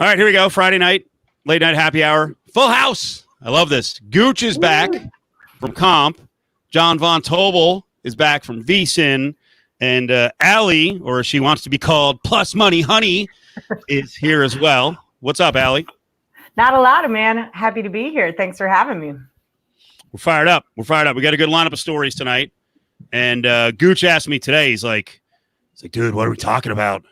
All right, here we go. Friday night, late night happy hour. Full house. I love this. Gooch is back from Comp. John Von Tobel is back from VSIN. And Allie, or she wants to be called Plus Money Honey, is here as well. What's up, Allie? Not a lot, man. Happy to be here. Thanks for having me. We're fired up. We got a good lineup of stories tonight. And Gooch asked me today, he's like, dude, what are we talking about?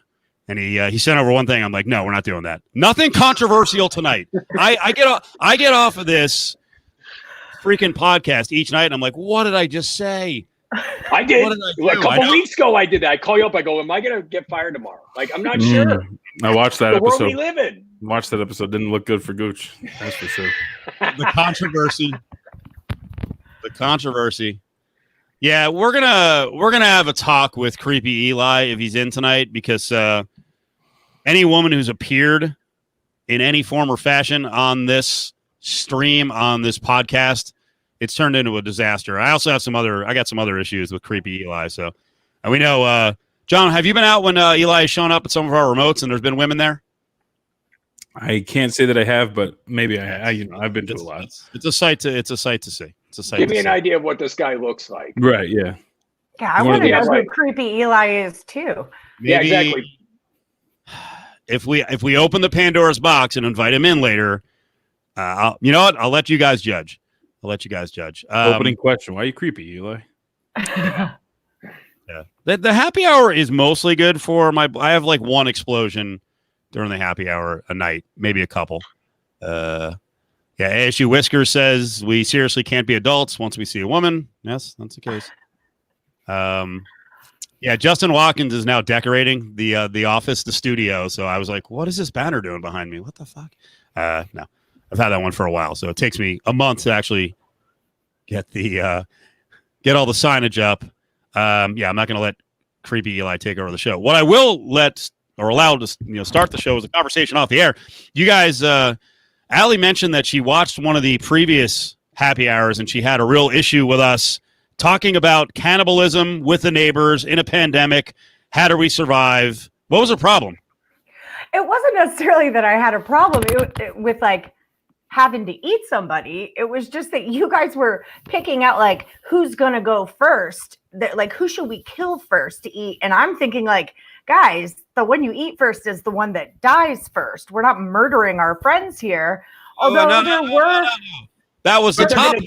And he sent over one thing. I'm like, no, we're not doing that. Nothing controversial tonight. I get off of this freaking podcast each night, and I'm like, what did I just say? I did. A couple weeks ago, I did that. I call you up. I go, am I going to get fired tomorrow? Like, I'm not sure. I watched that the episode. world we live in. Watched that episode. Didn't look good for Gooch. That's for sure. The controversy. Yeah, we're gonna have a talk with Creepy Eli if he's in tonight, because any woman who's appeared in any form or fashion on this stream, on this podcast, it's turned into a disaster. I also have I got some other issues with Creepy Eli. So, and we know, John, have you been out when Eli has shown up at some of our remotes and there's been women there? I can't say that I have, but maybe I've been to a lot. It's a sight to see. Give me an idea of what this guy looks like. Right? Yeah. Yeah, I want to know who Creepy Eli is too. Maybe, yeah, exactly. If we open the Pandora's box and invite him in later, you know what? I'll let you guys judge. Opening question: why are you creepy, Eli? Yeah. The happy hour is mostly good for I have like one explosion during the happy hour a night, maybe a couple. Yeah, ASU Whiskers says we seriously can't be adults once we see a woman. Yes, that's the case. Yeah, Justin Watkins is now decorating the office, the studio. So I was like, what is this banner doing behind me? What the fuck? No, I've had that one for a while. So it takes me a month to actually get all the signage up. Yeah, I'm not going to let Creepy Eli take over the show. What I will allow to start the show is a conversation off the air. You guys, Allie mentioned that she watched one of the previous happy hours and she had a real issue with us talking about cannibalism with the neighbors in a pandemic. How do we survive? What was the problem? It wasn't necessarily that I had a problem with like having to eat somebody. It was just that you guys were picking out like who's gonna go first, like who should we kill first to eat. And I'm thinking like, guys, the one you eat first is the one that dies first. We're not murdering our friends here. Although no. That was the topic.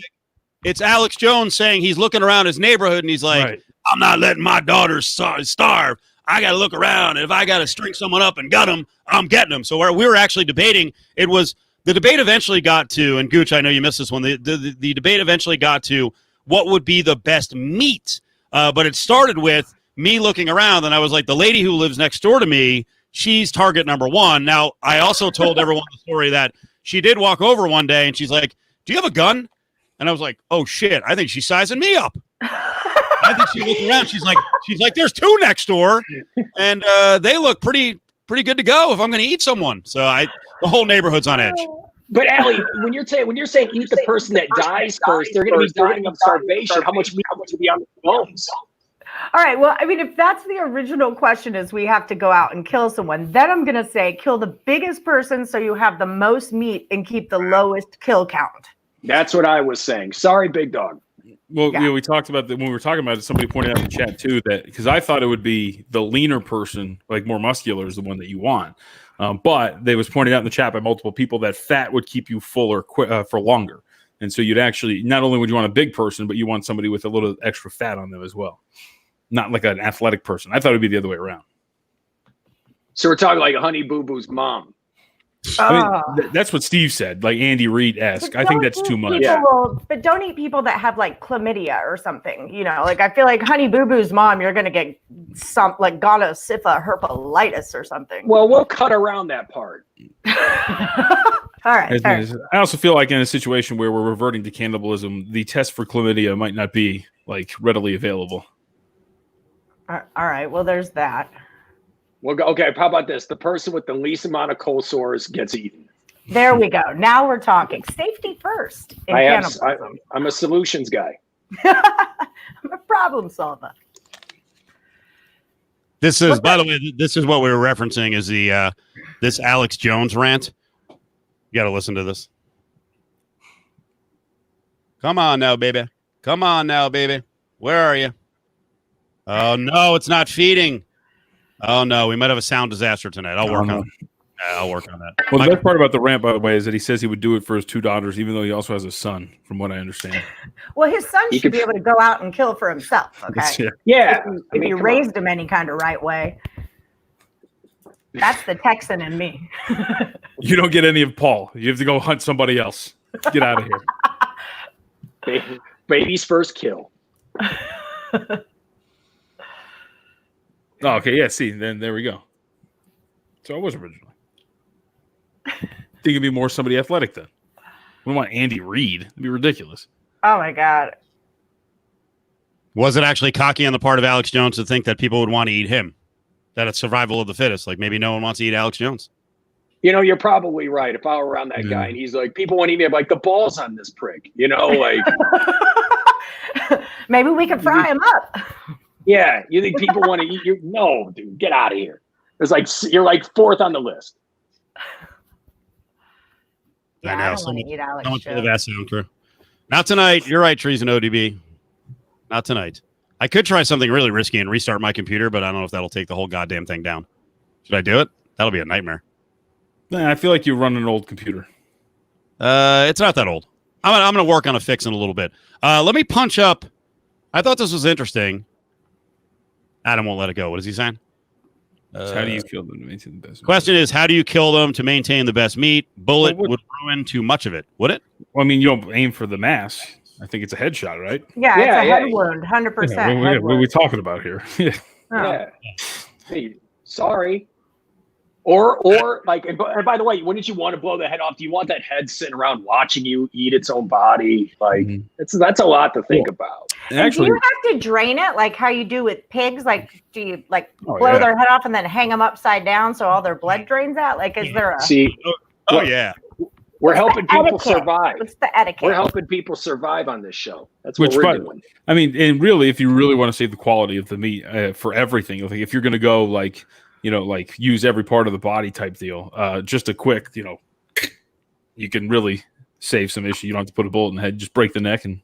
It's Alex Jones saying he's looking around his neighborhood and he's like, right. I'm not letting my daughters starve. I got to look around. And if I got to string someone up and gut them, I'm getting them. So we were actually debating. The debate eventually got to, and Gooch, I know you missed this one. The debate eventually got to what would be the best meat. But it started with me looking around, and I was like, the lady who lives next door to me, she's target number one. Now, I also told everyone the story that she did walk over one day, and she's like, do you have a gun? And I was like, oh, shit, I think she's sizing me up. I think she looked around. She's like, there's two next door, and they look pretty good to go if I'm going to eat someone. So the whole neighborhood's on edge. But Allie, when you're saying eat the person that dies first, they're going to be dying of starvation. How much meat would be on the bones? All right. Well, I mean, if that's the original question is we have to go out and kill someone, then I'm going to say kill the biggest person so you have the most meat and keep the lowest kill count. That's what I was saying. Sorry, big dog. Well, yeah. We talked about that when we were talking about it. Somebody pointed out in the chat too that because I thought it would be the leaner person, like more muscular, is the one that you want. But they was pointed out in the chat by multiple people that fat would keep you fuller for longer, and so you'd actually not only would you want a big person, but you want somebody with a little extra fat on them as well, not like an athletic person. I thought it'd be the other way around. So we're talking like Honey Boo Boo's mom. I mean, that's what Steve said, like Andy Reid-esque. I think that's too much. But don't eat people that have like chlamydia or something. Like I feel like Honey Boo Boo's mom, you're gonna get some like gonosypha herpelitis or something. Well, we'll cut around that part. All right. I also feel like in a situation where we're reverting to cannibalism, the test for chlamydia might not be like readily available. All right. Well, there's that. We'll go. Okay, how about this? The person with the least amount of cold sores gets eaten. There we go. Now we're talking. Safety first. I'm a solutions guy. I'm a problem solver. This is, by the way, this is what we were referencing is the this Alex Jones rant. You got to listen to this. Come on now, baby. Come on now, baby. Where are you? Oh, no, it's not feeding. Oh, no, we might have a sound disaster tonight. I'll work on it. I'll work on that. Well, the best part about the rant, by the way, is that he says he would do it for his 2 daughters, even though he also has a son, from what I understand. Well, his son should be able to go out and kill for himself. Okay. Yeah. If you raised him any kind of right way. That's the Texan in me. You don't get any of Paul. You have to go hunt somebody else. Get out of here. Baby's first kill. Oh, okay, yeah, see, then there we go. So I was originally. Think it'd be more somebody athletic then. We don't want Andy Reid. It'd be ridiculous. Oh my God. Was it actually cocky on the part of Alex Jones to think that people would want to eat him? That it's survival of the fittest. Like maybe no one wants to eat Alex Jones. You know, you're probably right. If I were around that guy and he's like, people want to eat me, I'm like, the balls on this prick. You know, like. Maybe we could fry him up. Yeah, you think people want to eat you? No, dude, get out of here. It's like you're like 4th on the list. Yeah, I don't want to eat Alex Jones. The vast sound crew. Not tonight. You're right, Trees and ODB. Not tonight. I could try something really risky and restart my computer, but I don't know if that'll take the whole goddamn thing down. Should I do it? That'll be a nightmare. Nah, I feel like you run an old computer. It's not that old. I'm going to work on a fix in a little bit. Let me punch up. I thought this was interesting. Adam won't let it go. What is he saying? How do you kill them to maintain the best? Question is, how do you kill them to maintain the best meat? Bullet would ruin too much of it, would it? Well, I mean, you don't aim for the mass. I think it's a headshot, right? Yeah, it's a head wound, 100%. Yeah, what are we talking about here? Yeah. Hey, sorry. Or like, and by the way, wouldn't you want to blow the head off? Do you want that head sitting around watching you eat its own body? Like, that's a lot to think about. Actually, do you have to drain it like how you do with pigs? Like, do you blow their head off and then hang them upside down so all their blood drains out? Like, is there a yeah? We're helping people survive. What's the etiquette? We're helping people survive on this show. That's what we're doing. I mean, and really, if you really want to save the quality of the meat for everything, like if you're going to go like, you know, like use every part of the body type deal, just a quick, you know, you can really save some issue. You don't have to put a bullet in the head. Just break the neck and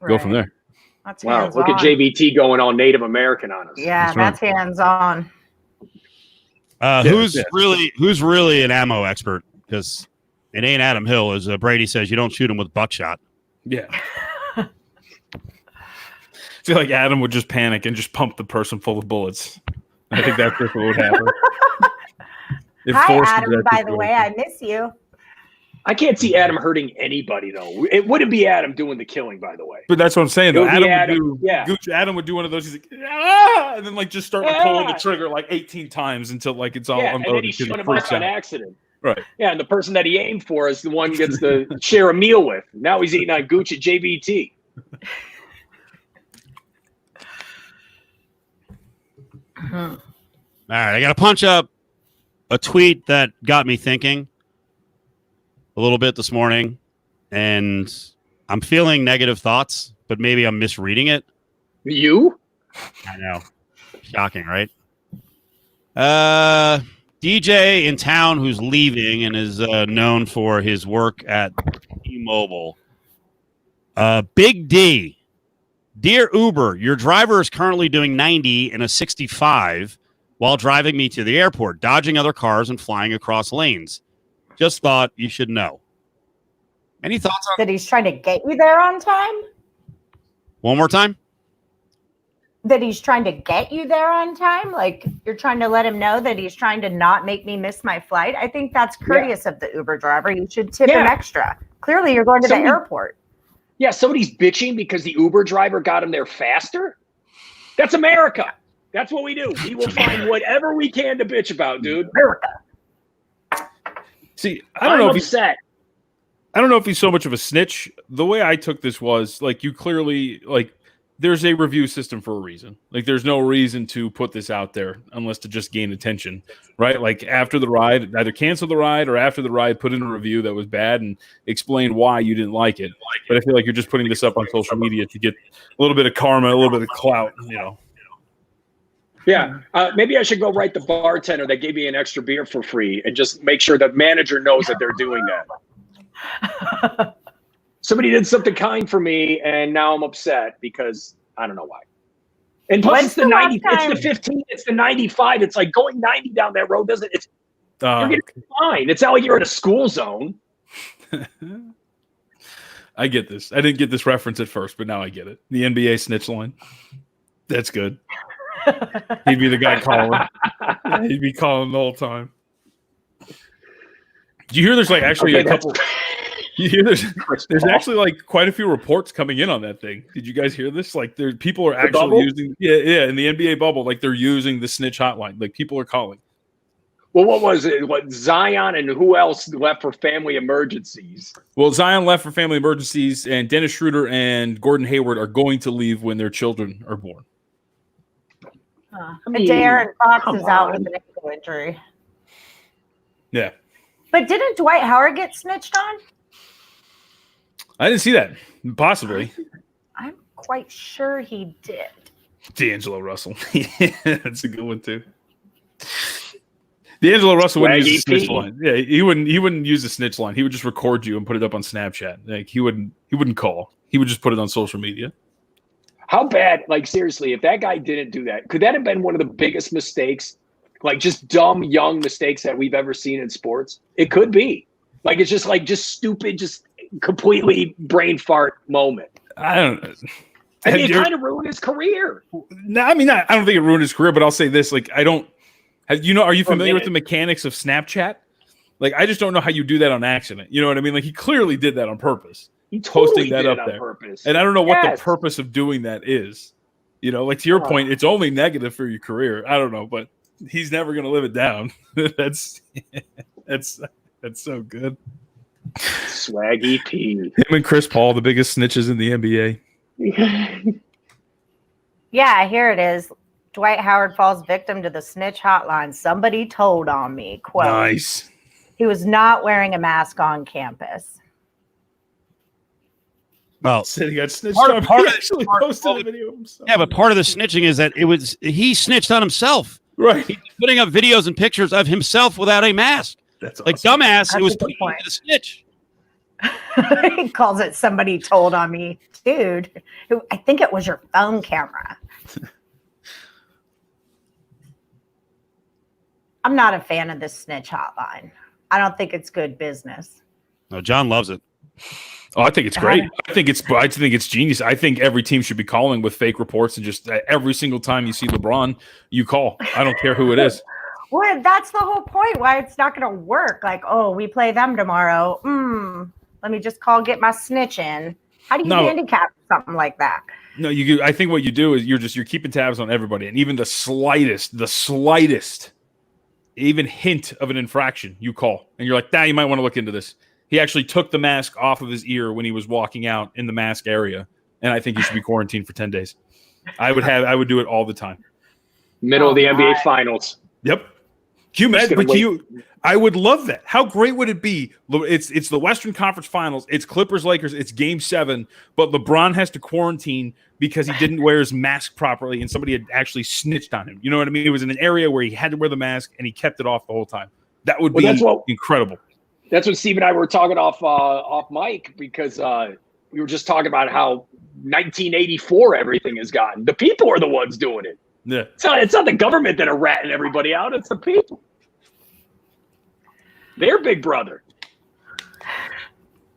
go from there. That's wow, look at JVT going all Native American on us. Yeah, that's hands on. Who's really an ammo expert? Because it ain't Adam Hill, as Brady says. You don't shoot him with buckshot. Yeah. I feel like Adam would just panic and just pump the person full of bullets. I think that's what would happen. Hi, Adam, by the way. I miss you. I can't see Adam hurting anybody, though. It wouldn't be Adam doing the killing, by the way. But that's what I'm saying, though. Adam would do one of those. He's like, and then like just start pulling the trigger like 18 times until like it's all unloaded. And then he's shooting us on accident. Right. Yeah, and the person that he aimed for is the one gets to share a meal with. Now he's eating on Gooch at JVT. All right, I got to punch up a tweet that got me thinking a little bit this morning, and I'm feeling negative thoughts, but maybe I'm misreading it. You? I know. Shocking, right? DJ in town who's leaving and is known for his work at T-Mobile. Big D. Dear Uber, your driver is currently doing 90 in a 65 while driving me to the airport, dodging other cars and flying across lanes. Just thought you should know. Any thoughts on that? He's trying to get you there on time? One more time? That he's trying to get you there on time? Like you're trying to let him know that he's trying to not make me miss my flight? I think that's courteous of the Uber driver. You should tip him extra. Clearly, you're going to the airport. Yeah, somebody's bitching because the Uber driver got him there faster. That's America. That's what we do. We will find whatever we can to bitch about, dude. America. See, I don't know if he's so much of a snitch. The way I took this was like you clearly like there's a review system for a reason. Like there's no reason to put this out there unless to just gain attention, right? Like after the ride, either cancel the ride or after the ride, put in a review that was bad and explain why you didn't like it. But I feel like you're just putting this up on social media to get a little bit of karma, a little bit of clout, you know. Yeah, maybe I should go write the bartender that gave me an extra beer for free and just make sure the manager knows that they're doing that. Somebody did something kind for me, and now I'm upset because I don't know why. And plus, it's the 90, it's the 15, it's the 95. It's like going 90 down that road doesn't. It's you're getting fine. It's not like you're in a school zone. I get this. I didn't get this reference at first, but now I get it. The NBA snitch line. That's good. He'd be the guy calling. He'd be calling the whole time. Do you hear there's like actually a couple? You hear there's actually like quite a few reports coming in on that thing. Did you guys hear this? Like there people are actually using in the NBA bubble, like they're using the snitch hotline. Like people are calling. Well, what was it? What Zion and who else left for family emergencies? Well, Zion left for family emergencies, and Dennis Schroeder and Gordon Hayward are going to leave when their children are born. De'Aaron Fox is out with an ankle injury. Yeah. But didn't Dwight Howard get snitched on? I didn't see that. Possibly. I'm quite sure he did. D'Angelo Russell. That's a good one too. D'Angelo Russell wouldn't use the snitch line. Yeah, he wouldn't use the snitch line. He would just record you and put it up on Snapchat. Like he wouldn't call. He would just put it on social media. How bad, like seriously, if that guy didn't do that, could that have been one of the biggest mistakes, like just dumb, young mistakes that we've ever seen in sports? It could be. Like it's just stupid, just completely brain fart moment. I don't know. I mean, it kind of ruined his career. No, I mean, I don't think it ruined his career, but I'll say this: like, I don't. Are you familiar with the mechanics of Snapchat? Like, I just don't know how you do that on accident. You know what I mean? Like, he clearly did that on purpose. He totally posting that did up on there. Purpose. And I don't know what the purpose of doing that is. You know, like to your point, it's only negative for your career. I don't know, but he's never going to live it down. That's so good. Swaggy P. Him and Chris Paul, the biggest snitches in the NBA. Yeah, here it is. Dwight Howard falls victim to the snitch hotline. Somebody told on me. Quote. Nice. He was not wearing a mask on campus. Well, said he got snitched part on. of He it- actually part- posted a video of himself. yeah, but part of the snitching is that he snitched on himself. Right. He's putting up videos and pictures of himself without a mask. That's Like awesome. dumbass, That's it was a good putting point. the snitch. He calls it somebody told on me. Dude, I think it was your phone camera. I'm not a fan of this snitch hotline. I don't think it's good business. No, John loves it. Oh, I think it's great. I think it's genius. I think every team should be calling with fake reports and just every single time you see LeBron, you call. I don't care who it is. Well, that's the whole point why it's not going to work. Like, oh, we play them tomorrow. Let me just get my snitch in. How do you handicap something like that? No, you. I think what you do is you're keeping tabs on everybody, and even the slightest, even hint of an infraction, you call, and you're like, you might want to look into this. He actually took the mask off of his ear when he was walking out in the mask area, and I think he should be quarantined for 10 days. I would do it all the time. Middle of the NBA Finals. Yep. I would love that. How great would it be? It's the Western Conference Finals. It's Clippers Lakers. It's Game 7, but LeBron has to quarantine because he didn't wear his mask properly, and somebody had actually snitched on him. You know what I mean? It was in an area where he had to wear the mask, and he kept it off the whole time. That would be incredible. That's what Steve and I were talking off mic because we were just talking about how 1984 everything has gotten. The people are the ones doing it. Yeah, it's not the government that are ratting everybody out. It's the people. They're big brother.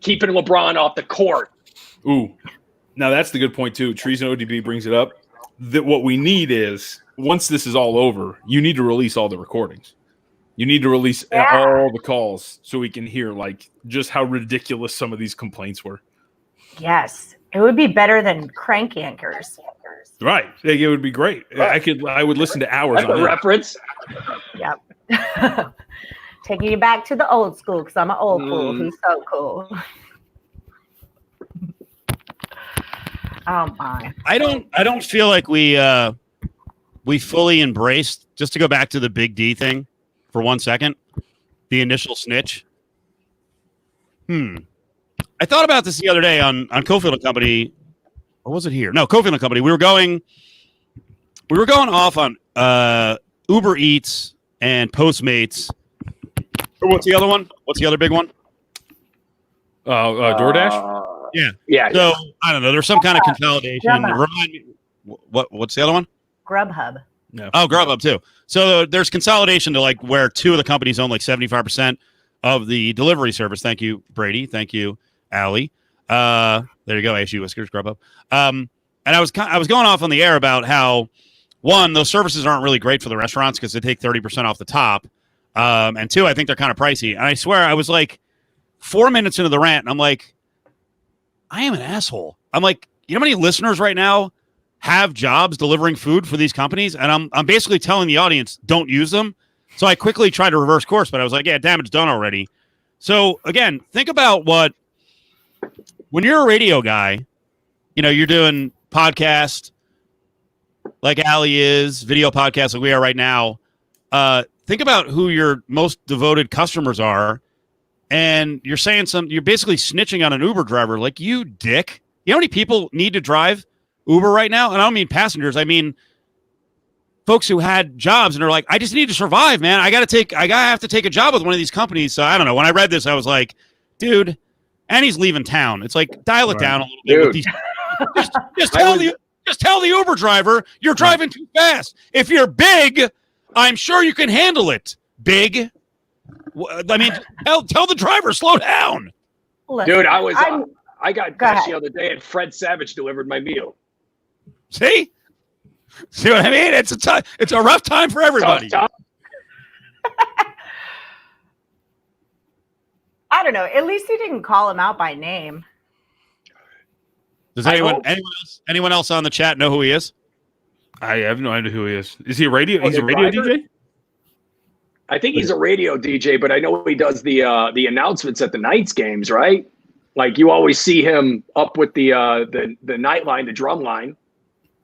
Keeping LeBron off the court. Ooh, now that's the good point too. Treason ODB brings it up. That what we need is once this is all over, you need to release all the recordings. You need to release all the calls so we can hear like just how ridiculous some of these complaints were. Yes, it would be better than crank anchors. Right, it would be great. I would listen to hours. That's on a it. reference. Yep. Taking you back to the old school because I'm an old fool who's so cool. Oh my! I don't feel like we fully embraced. Just to go back to the Big D thing for 1 second, the initial snitch. I thought about this the other day on Cofield and Company, or was it here? No, Cofield and Company. We were going off on Uber Eats and Postmates. What's the other one? What's the other big one? DoorDash. Yeah. So I don't know. There's some kind of consolidation. Grubhub. Remind me. What's the other one? Grubhub. No. Oh, Grubhub too. So there's consolidation to like where two of the companies own like 75% of the delivery service. Thank you, Brady. Thank you, Allie. There you go. ASU Whiskers, Grubhub. And I was going off on the air about how one, those services aren't really great for the restaurants because they take 30% off the top. And two, I think they're kind of pricey. And I swear I was like 4 minutes into the rant and I'm like, I am an asshole. I'm like, you know how many listeners right now have jobs delivering food for these companies? And I'm basically telling the audience, don't use them. So I quickly tried to reverse course, but I was like, yeah, damage done already. So again, think about when you're a radio guy, you know, you're doing podcast like Allie is, video podcast like we are right now. Think about who your most devoted customers are. And you're saying you're basically snitching on an Uber driver. Like, you dick. You know how many people need to drive Uber right now? And I don't mean passengers. I mean folks who had jobs and are like, I just need to survive, man. I have to take a job with one of these companies. So I don't know. When I read this, I was like, dude, and he's leaving town. It's like, dial it down a little bit. With these, just tell the Uber driver you're driving too fast. If you're big, I'm sure you can handle it. Big. I mean, tell the driver, slow down. Listen, Dude, I got Go cash ahead. the other day and Fred Savage delivered my meal. See what I mean? It's a rough time for everybody. Tough. I don't know. At least he didn't call him out by name. Does I anyone else on the chat know who he is? I have no idea who he is. Is he a radio? Oh, He's a the radio driver? DJ. I think he's a radio DJ, but I know he does the announcements at the Knights games, right? Like, you always see him up with the night line, the drum line.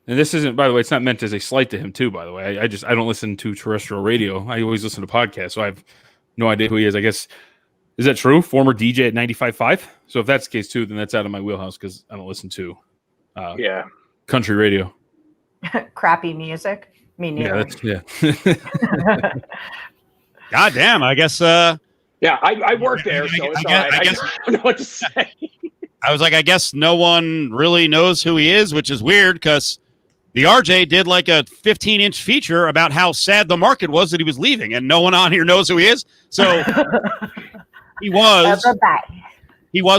And this isn't, by the way, it's not meant as a slight to him too. By the way, I don't listen to terrestrial radio. I always listen to podcasts, so I have no idea who he is. I guess, is that true? Former DJ at 95.5. So if that's the case too, then that's out of my wheelhouse because I don't listen to country radio. Crappy music. Me neither. God damn, I guess. Yeah, I work there, so it's all right. I don't know what to say. I was like, I guess no one really knows who he is, which is weird because the RJ did like a 15-inch feature about how sad the market was that he was leaving, and no one on here knows who he is. So he was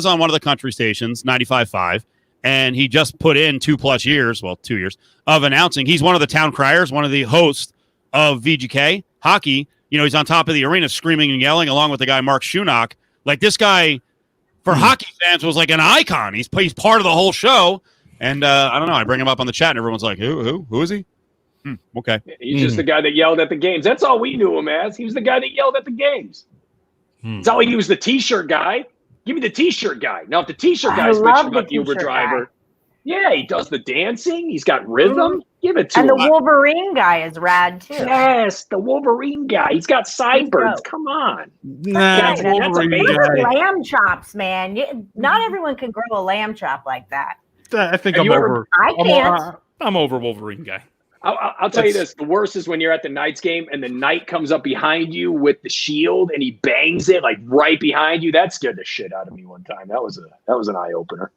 on one of the country stations, 95.5, and he just put in 2+ years, 2 years, of announcing. He's one of the town criers, one of the hosts of VGK hockey. You know, he's on top of the arena screaming and yelling along with the guy, Mark Schoonach. Like, this guy, for hockey fans, was like an icon. He's part of the whole show. And I don't know. I bring him up on the chat, and everyone's like, who is he? Okay. He's just the guy that yelled at the games. That's all we knew him as. He was the guy that yelled at the games. That's all he was, the T-shirt guy. Give me the T-shirt guy. Now, if the T-shirt guy's bitching about the Uber driver, yeah, he does the dancing. He's got rhythm. Give it to him. And the Wolverine guy is rad too. Yes, the Wolverine guy. He's got sideburns. Come on. Nah, That's Wolverine amazing. guy. Lamb chops, man. Not everyone can grow a lamb chop like that. I think Have I'm you ever- over. I can't. I'm over Wolverine guy. I'll tell you this. The worst is when you're at the Knights game and the Knight comes up behind you with the shield and he bangs it like right behind you. That scared the shit out of me one time. That was an eye opener.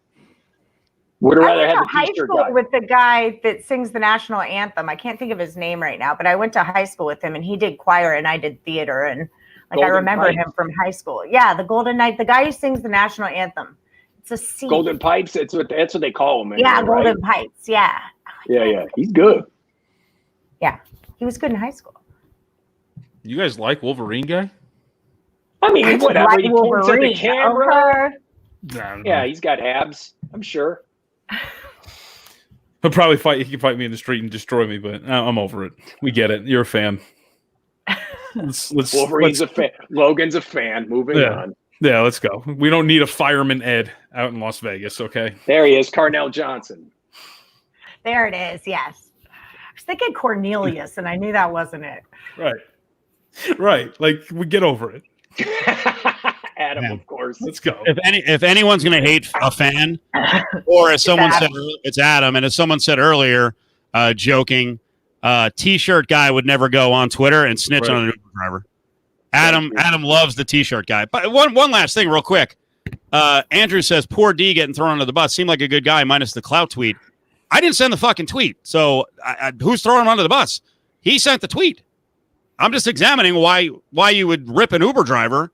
Would have I rather went had to the high T-shirt school guy. with the guy that sings the national anthem. I can't think of his name right now, but I went to high school with him, and he did choir, and I did theater, and like I Golden remember Knight. him from high school. Yeah, the Golden Knight, the guy who sings the national anthem. It's a C. Golden Pipes. That's what they call him. Yeah, anyway, Golden right? Pipes. Yeah, Yeah. He's good. yeah, he was good in high school. You guys like Wolverine guy? I mean, whatever. Like He points at the Wolverine. camera. Okay. Yeah, he's got abs. I'm sure. He'll probably fight. He can fight me in the street and destroy me, but I'm over it. We get it. You're a fan. Wolverine's a fan. Logan's a fan. Moving on. Yeah, let's go. We don't need a fireman Ed out in Las Vegas. Okay. There he is, Carnell Johnson. There it is. Yes, I was thinking Cornelius, and I knew that wasn't it. Right. Like, we get over it. Adam, Yeah. of course. Let's go. If anyone's going to hate a fan, or as someone said, it's Adam. And as someone said earlier, joking, T-shirt guy would never go on Twitter and snitch on an Uber driver. Adam loves the T-shirt guy. But one last thing real quick. Andrew says, poor D getting thrown under the bus. Seemed like a good guy minus the clout tweet. I didn't send the fucking tweet. So who's throwing him under the bus? He sent the tweet. I'm just examining why you would rip an Uber driver,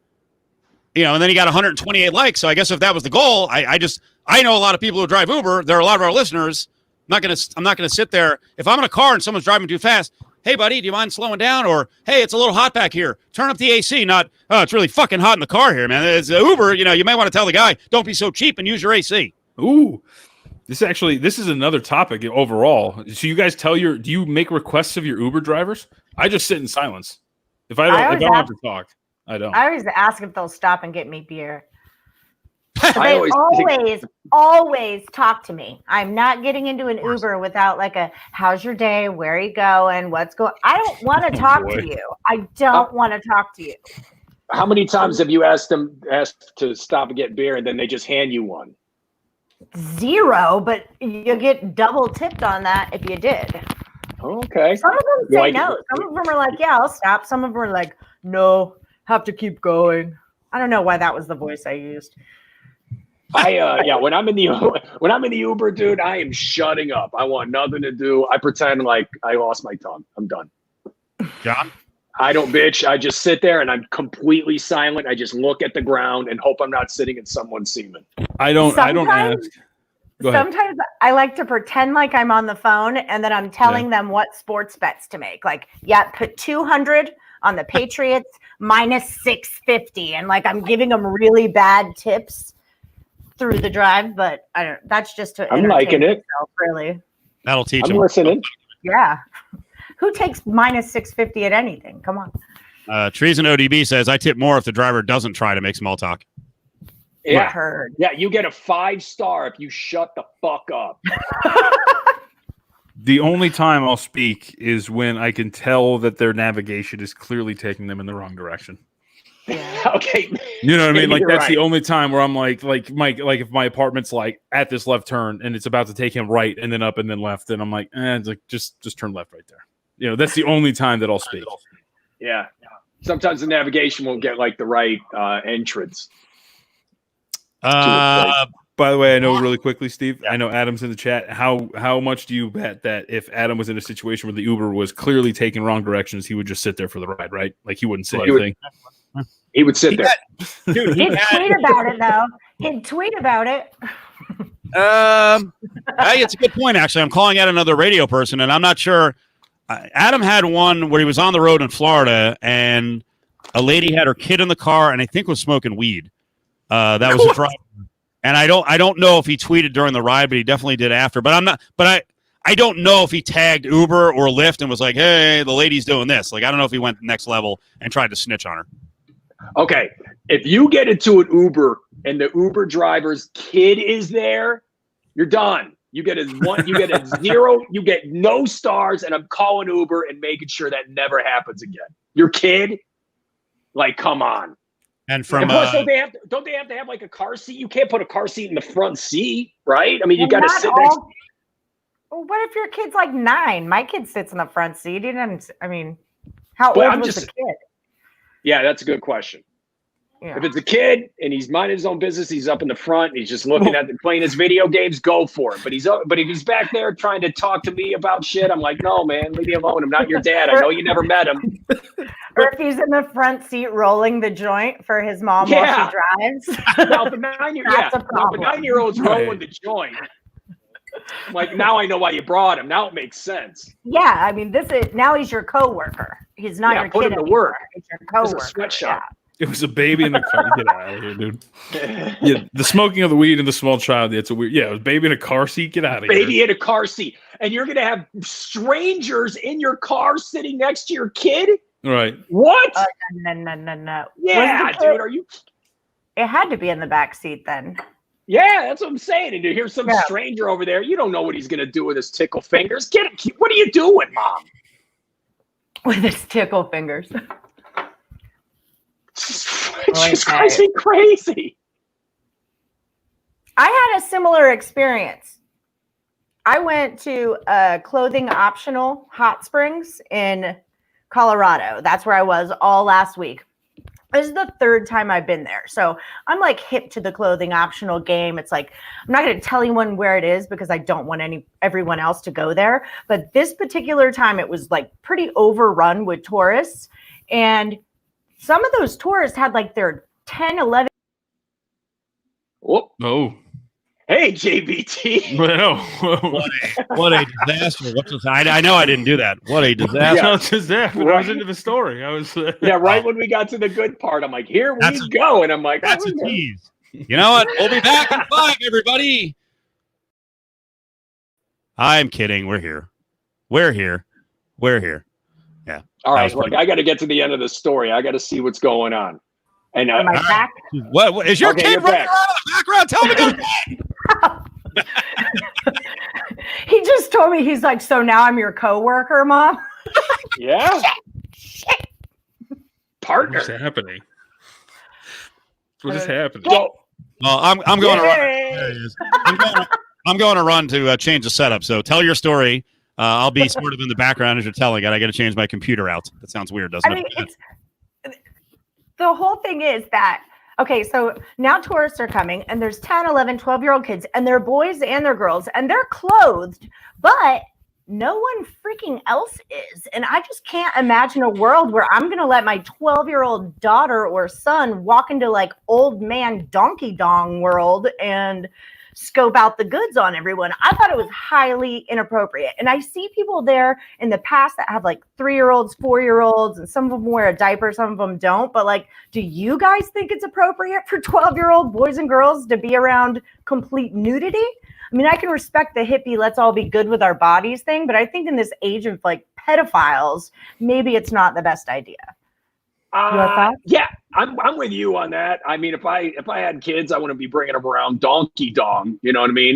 and then he got 128 likes. So I guess if that was the goal, I know a lot of people who drive Uber. There are a lot of our listeners. I'm not gonna sit there. If I'm in a car and someone's driving too fast, hey buddy, do you mind slowing down? Or hey, it's a little hot back here. Turn up the AC. Not, oh, it's really fucking hot in the car here, man. It's Uber. You may want to tell the guy, don't be so cheap and use your AC. Ooh. This is another topic overall. So you guys do you make requests of your Uber drivers? I just sit in silence. If I don't have to talk, I don't. I always ask if they'll stop and get me beer. They always talk to me. I'm not getting into an Uber without like how's your day? Where are you going? What's going? I don't want to talk to you. I don't want to talk to you. How many times have you asked to stop and get beer and then they just hand you one? 0, but you get double tipped on that if you did. Okay. Some of them say no. Some of them are like, yeah, I'll stop. Some of them are like, no, have to keep going. I don't know why that was the voice I used. When I'm in the Uber, dude, I am shutting up. I want nothing to do. I pretend like I lost my tongue. I'm done. John? I don't bitch. I just sit there and I'm completely silent. I just look at the ground and hope I'm not sitting in someone's semen. I don't ask. Sometimes I like to pretend like I'm on the phone and then I'm telling them what sports bets to make. Like, put 200 on the Patriots minus 650. And like, I'm giving them really bad tips through the drive, but I don't. That's just to. I'm liking it. Myself, really. That'll teach I'm him. listening. Yeah. Who takes minus 650 at anything? Come on. Treason ODB says I tip more if the driver doesn't try to make small talk. Yeah. Heard. Yeah, you get a 5-star if you shut the fuck up. The only time I'll speak is when I can tell that their navigation is clearly taking them in the wrong direction. Okay. You know what I mean? Like that's right. the only time where I'm like Mike, like if my apartment's like at this left turn and it's about to take him right and then up and then left, and I'm like, it's like just turn left right there. That's the only time that I'll speak. Yeah. Sometimes the navigation won't get like the right entrance. By the way, I know really quickly, Steve, I know Adam's in the chat. How much do you bet that if Adam was in a situation where the Uber was clearly taking wrong directions, he would just sit there for the ride, right? Like he wouldn't say anything. He would sit there. Dude, He'd tweet about it, though. He'd tweet about it. It's a good point, actually. I'm calling out another radio person, and I'm not sure. Adam had one where he was on the road in Florida, and a lady had her kid in the car, and I think was smoking weed. That was a driver. And I don't know if he tweeted during the ride, but he definitely did after. But I don't know if he tagged Uber or Lyft and was like, hey, the lady's doing this. Like, I don't know if he went next level and tried to snitch on her. Okay. If you get into an Uber and the Uber driver's kid is there, you're done. You get a 0, you get no stars, and I'm calling Uber and making sure that never happens again. Your kid? Like, come on. And from and plus, don't they have to have like a car seat? You can't put a car seat in the front seat, right? I mean, you got to sit next. Well, what if your kid's like 9? My kid sits in the front seat. How old was the kid? Yeah, that's a good question. Yeah. If it's a kid and he's minding his own business, he's up in the front. He's just looking at playing his video games. Go for it. But if he's back there trying to talk to me about shit, I'm like, no, man, leave me alone. I'm not your dad. I know you never met him. Or if he's in the front seat rolling the joint for his mom while she drives. Now, the 9-year-old's rolling the joint. I'm like, now I know why you brought him. Now it makes sense. Yeah, now he's your coworker. He's not your kid. Put him to work. He's your coworker. It's a sweatshop. Yeah. It was a baby in the car. Get out of here, dude. Yeah, the smoking of the weed and the small child. It's a weird. Yeah, it was baby in a car seat. Get out of here. Baby in a car seat, and you're gonna have strangers in your car sitting next to your kid. Right. What? No. Yeah, dude. Are you? It had to be in the back seat then. Yeah, that's what I'm saying. And to hear some stranger over there, you don't know what he's gonna do with his tickle fingers. Get him. What are you doing, Mom? With his tickle fingers. It's just crazy. I had a similar experience. I went to Clothing Optional Hot Springs in Colorado. That's where I was all last week. This is the third time I've been there. So I'm like hip to the Clothing Optional game. It's like, I'm not going to tell anyone where it is because I don't want everyone else to go there. But this particular time, it was like pretty overrun with tourists. And some of those tourists had like their 10, 11. Whoop. Oh. Hey, JBT. Well, what a disaster. I know I didn't do that. What a disaster. no, just that. But I was into the story. I was. Yeah, right when we got to the good part, I'm like, here we go. And I'm like, that's a tease. You know what? We'll be back in 5, everybody. I'm kidding. We're here. Yeah. All right, look, I got to get to the end of the story. I got to see what's going on. And Am I back? What is your kid running around in the background? Tell me go. He just told me, he's like, so now I'm your coworker, Mom. Yeah. Partner. What's happening? What is happening? Well, I'm going to run. There he is. I'm going to run to change the setup. So tell your story. I'll be sort of in the background as you're telling it. I got to change my computer out. That sounds weird, doesn't it? The whole thing is that, okay, so now tourists are coming and there's 10, 11, 12-year-old kids and they're boys and they're girls and they're clothed, but no one freaking else is. And I just can't imagine a world where I'm going to let my 12-year-old daughter or son walk into like old man donkey dong world and scope out the goods on everyone. I thought it was highly inappropriate. And I see people there in the past that have like 3-year-olds, 4-year-olds, and some of them wear a diaper, some of them don't. But like, do you guys think it's appropriate for 12-year-old boys and girls to be around complete nudity? I mean, I can respect the hippie, let's all be good with our bodies thing, but I think in this age of like pedophiles, maybe it's not the best idea. Yeah, I'm with you on that. I mean, if I had kids, I wouldn't be bringing them around donkey dong. You know what I mean?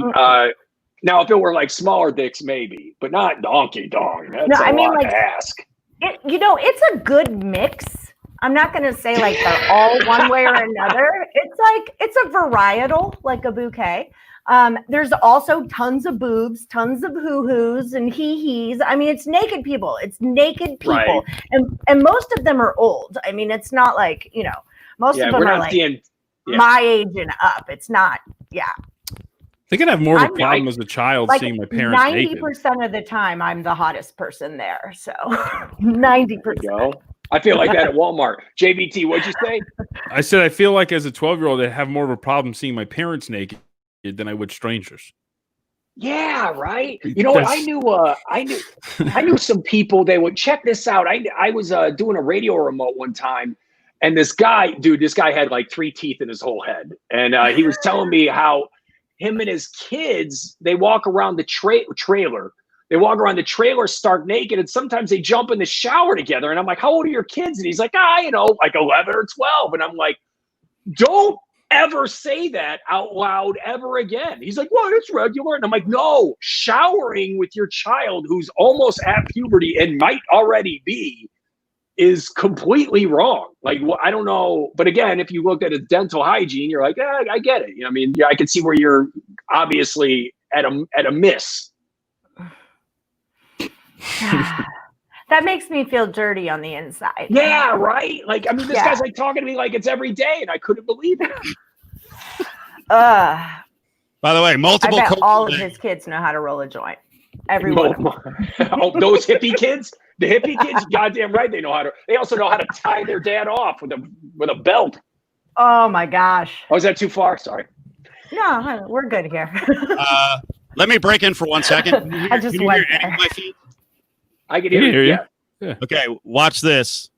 Now, if it were like smaller dicks, maybe, but not donkey dong. That's a lot to ask. It's a good mix. I'm not going to say like they're all one way or another. It's a varietal, like a bouquet. There's also tons of boobs, tons of hoo-hoos and hee-hees. I mean, it's naked people. Right. And most of them are old. I mean, it's not like, most of them are like my age and up. It's not, They can have more of a problem as a child like seeing my parents 90% of the time, I'm the hottest person there. So 90%. I feel like that at Walmart. JBT, what'd you say? I said I feel like as a 12-year-old, I have more of a problem seeing my parents naked than I would strangers. Yeah, right. You know what? I knew some people. They would check this out. I was doing a radio remote one time, and this guy had like 3 teeth in his whole head, and he was telling me how him and his kids they walk around the trailer. They walk around the trailer stark naked, and sometimes they jump in the shower together. And I'm like, "How old are your kids?" And he's like, like 11 or 12. And I'm like, "Don't ever say that out loud ever again." He's like, "Well, it's regular." And I'm like, "No, showering with your child who's almost at puberty and might already be is completely wrong." Like, I don't know. But again, if you look at his dental hygiene, you're like, I get it. I mean, I can see where you're obviously at a miss. That makes me feel dirty on the inside. Yeah, right. Like, I mean, this guy's like talking to me like it's every day, and I couldn't believe it. By the way, multiple. I bet all of his kids know how to roll a joint. Everyone. Those hippie kids, the hippie kids, goddamn right, they know how to. They also know how to tie their dad off with a belt. Oh my gosh. Oh, is that too far? Sorry. No, we're good here. Let me break in for 1 second. I just went there. My feet? I can hear you. Yeah. Okay, watch this.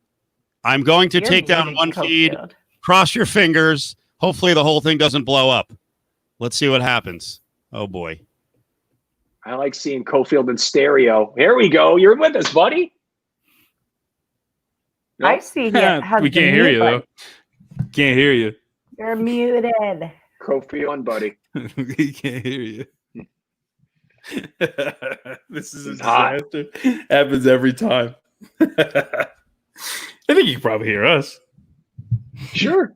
I'm going to take down one feed. Cross your fingers. Hopefully the whole thing doesn't blow up. Let's see what happens. Oh, boy. I like seeing Cofield in stereo. Here we go. You're with us, buddy. Nope. I see. We can't hear you, though. Can't hear you. You're muted. Cofield, buddy. We can't hear you. This is a disaster. Happens every time. I think you can probably hear us. Sure.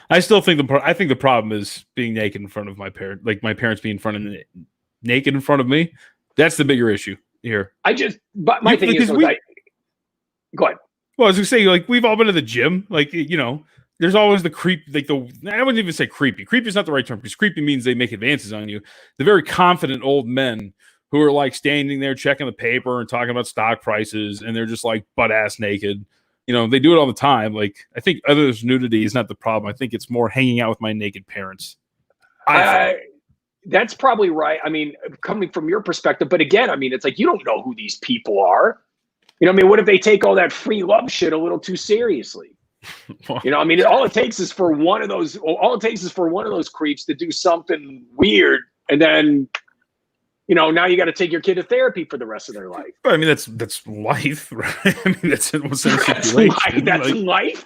I still think the problem is being naked in front of my parents, like my parents being in front of naked in front of me. That's the bigger issue here. But my thing is, go ahead. Well, I was gonna say, like, we've all been to the gym, like, there's always the creep, like I wouldn't even say creepy. Creepy is not the right term, because creepy means they make advances on you. The very confident old men who are like standing there checking the paper and talking about stock prices, and they're just like butt ass naked. They do it all the time. Like, I think others' nudity is not the problem. I think it's more hanging out with my naked parents. That's probably right. I mean, coming from your perspective, but again, I mean, it's like, you don't know who these people are. What if they take all that free love shit a little too seriously? All it takes is for one of those creeps to do something weird, and then now you got to take your kid to therapy for the rest of their life. I mean, that's life, right? I mean, that's what's in a situation. That's life.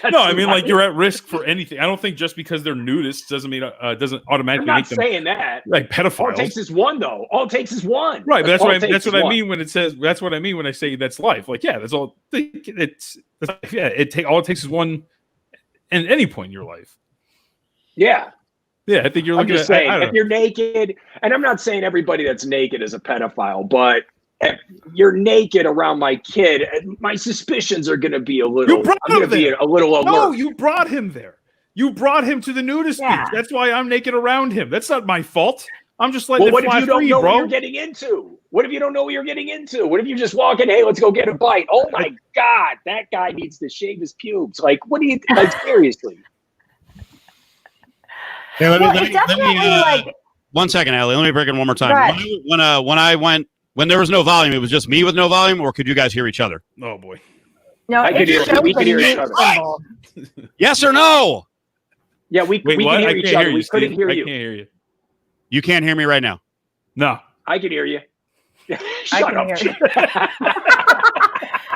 Like, you're at risk for anything. I don't think just because they're nudists doesn't mean doesn't automatically make them saying that like pedophiles. All it takes is one, though. All it takes is one. Right, but that's what I mean when it says. That's what I mean when I say that's life. Like, yeah, that's all. All it takes is one, at any point in your life. Yeah. Yeah, I think you're looking at saying, if you're naked, and I'm not saying everybody that's naked is a pedophile, but if you're naked around my kid, my suspicions are going to be a little alert. No, you brought him there. You brought him to the nudist beach. That's why I'm naked around him. That's not my fault. I'm just letting it fly free, bro. What if you don't know what you're getting into? What if you don't know what you're getting into? What if you just walk in, hey, let's go get a bite? Oh my God, that guy needs to shave his pubes. Like, what do you, like, seriously? Yeah, let me, one second, Allie. Let me break it one more time. Right. When there was no volume, it was just me with no volume, or could you guys hear each other? Oh boy. No, we could hear each other. Yes or no? Yeah, we can hear each other. We couldn't hear you. I can't hear you. You can't hear me right now? No. I can hear you. Shut up.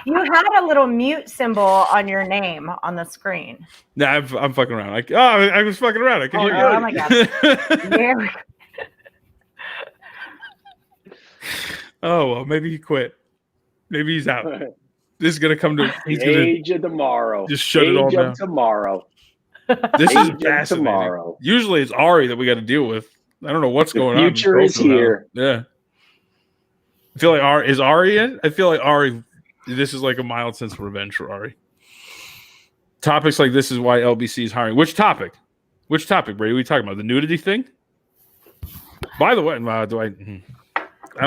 You had a little mute symbol on your name on the screen. No, I'm fucking around. I was fucking around. I can hear you. Oh my God. Oh, well, maybe he quit. Maybe he's out. This is gonna come to age of tomorrow. Just shut it all down. Tomorrow. This is fascinating. Tomorrow. Usually it's Ari that we got to deal with. I don't know what's going on. The future is here. Yeah. I feel like Ari in? I feel like Ari. This is like a mild sense of revenge for Ari. Topics like this is why LBC is hiring. Which topic, Brady? What are we talking about? The nudity thing? By the way, I don't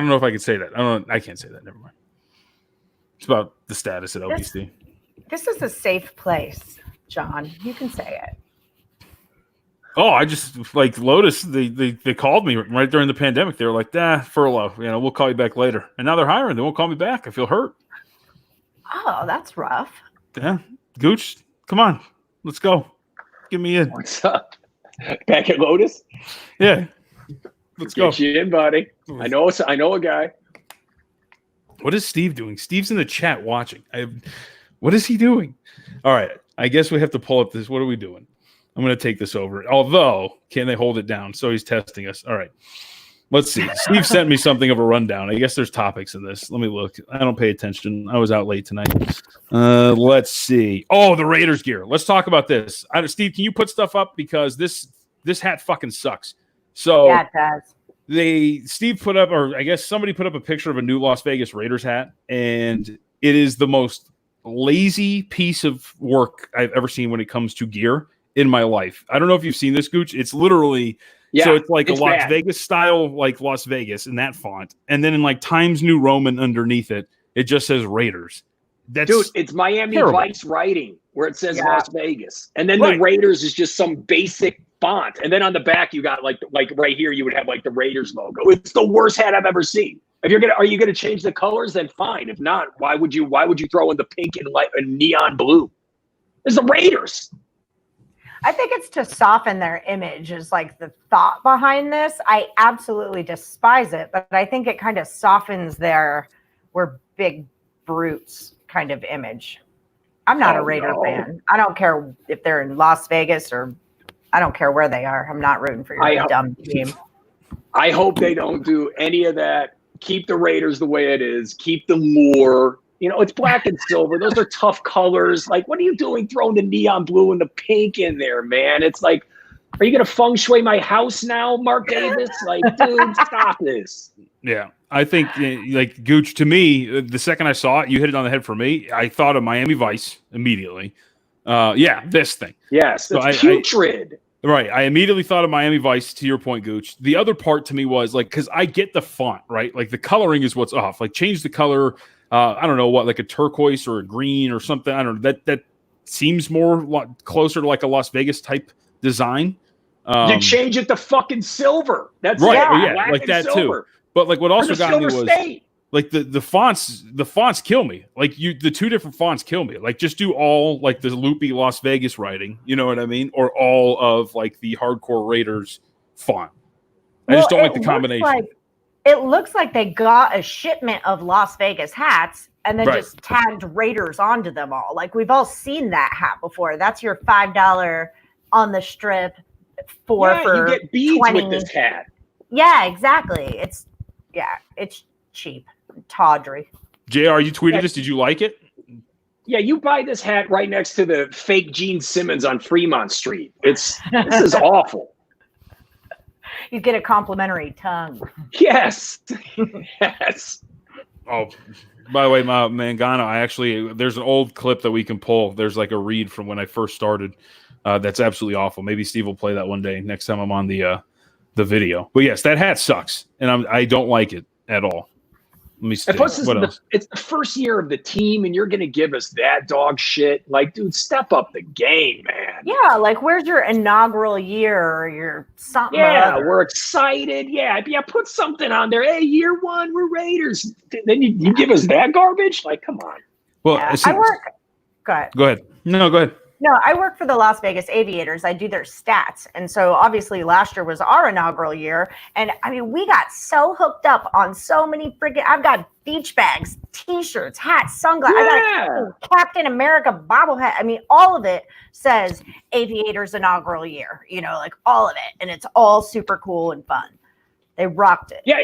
know if I can say that. I can't say that. Never mind. It's about the status at LBC. This is a safe place, John. You can say it. Oh, I just like Lotus. They called me right during the pandemic. They were like, furlough. We'll call you back later. And now they're hiring. They won't call me back. I feel hurt. Oh, that's rough. Yeah, Gooch, come on, let's go. Get me in. What's up? Back at Lotus? Yeah, let's go. Get you in, buddy. I know a guy. What is Steve doing? Steve's in the chat watching. What is he doing? All right, I guess we have to pull up this. What are we doing? I'm going to take this over. Although, can they hold it down? So he's testing us. All right. Let's see. Steve sent me something of a rundown. I guess there's topics in this. Let me look. I don't pay attention. I was out late tonight. Let's see. Oh, the Raiders gear. Let's talk about this. Steve, can you put stuff up? Because this hat fucking sucks. So yeah, it does. Steve put up, or I guess somebody put up a picture of a new Las Vegas Raiders hat, and it is the most lazy piece of work I've ever seen when it comes to gear in my life. I don't know if you've seen this, Gooch. It's literally... Yeah, so it's like a Las Vegas style, like Las Vegas in that font. And then in like Times New Roman underneath it, it just says Raiders. Dude, it's Miami Vice writing where it says Las Vegas. And then the Raiders is just some basic font. And then on the back, you got like right here, you would have like the Raiders logo. It's the worst hat I've ever seen. Are you gonna change the colors? Then fine. If not, why would you throw in the pink and neon blue? It's the Raiders. I think it's to soften their image is like the thought behind this. I absolutely despise it, but I think it kind of softens their we're big brutes kind of image. I'm not a Raider fan. I don't care if they're in Las Vegas or I don't care where they are. I'm not rooting for your dumb team. I hope they don't do any of that. Keep the Raiders the way it is. Keep the Moore. It's black and silver. Those are tough colors. Like, what are you doing throwing the neon blue and the pink in there, man? It's like, Are you going to feng shui my house now, Mark Davis? Like, dude, stop this. Yeah, I think like Gooch, to me, the second I saw it, you hit it on the head for me. I thought of Miami Vice immediately. This thing. Yes, it's putrid. Right. I immediately thought of Miami Vice, to your point, Gooch. The other part to me was like, because I get the font, right? Like the coloring is what's off. Like change the color. I don't know what, like a turquoise or a green or something. I don't know. That seems more closer to like a Las Vegas type design. You change it to fucking silver. That's right. it. Yeah, like that silver. Too. But like what also got me was like the fonts kill me. Like the two different fonts kill me. Like just do all like the loopy Las Vegas writing, you know what I mean? Or all of like the hardcore Raiders font. I just don't like the combination. It looks like they got a shipment of Las Vegas hats and then just tagged Raiders onto them all. Like we've all seen that hat before. That's your $5 on the strip for you get beads 20. with this hat. Yeah, exactly. It's cheap, tawdry. JR, you tweeted this. Did you like it? Yeah, you buy this hat right next to the fake Gene Simmons on Fremont Street. This is awful. You get a complimentary tongue. Yes. Yes. Oh, by the way, my Mangano, there's an old clip that we can pull. There's like a read from when I first started. That's absolutely awful. Maybe Steve will play that one day next time I'm on the video. But yes, that hat sucks, and I don't like it at all. Let me see. Plus, it's the first year of the team, and you're going to give us that dog shit. Like, dude, step up the game, man. Yeah, like where's your inaugural year or your something? Yeah, we're excited. Yeah, put something on there. Hey, year one, we're Raiders. Then you give us that garbage? Like, come on. Well, yeah, Go ahead. Go ahead. No, go ahead. No, I work for the Las Vegas Aviators. I do their stats. And so obviously last year was our inaugural year. And I mean, we got so hooked up on so many I've got beach bags, t-shirts, hats, sunglasses. I got a Captain America bobblehead. I mean, all of it says Aviators inaugural year, like all of it. And it's all super cool and fun. They rocked it. Yeah,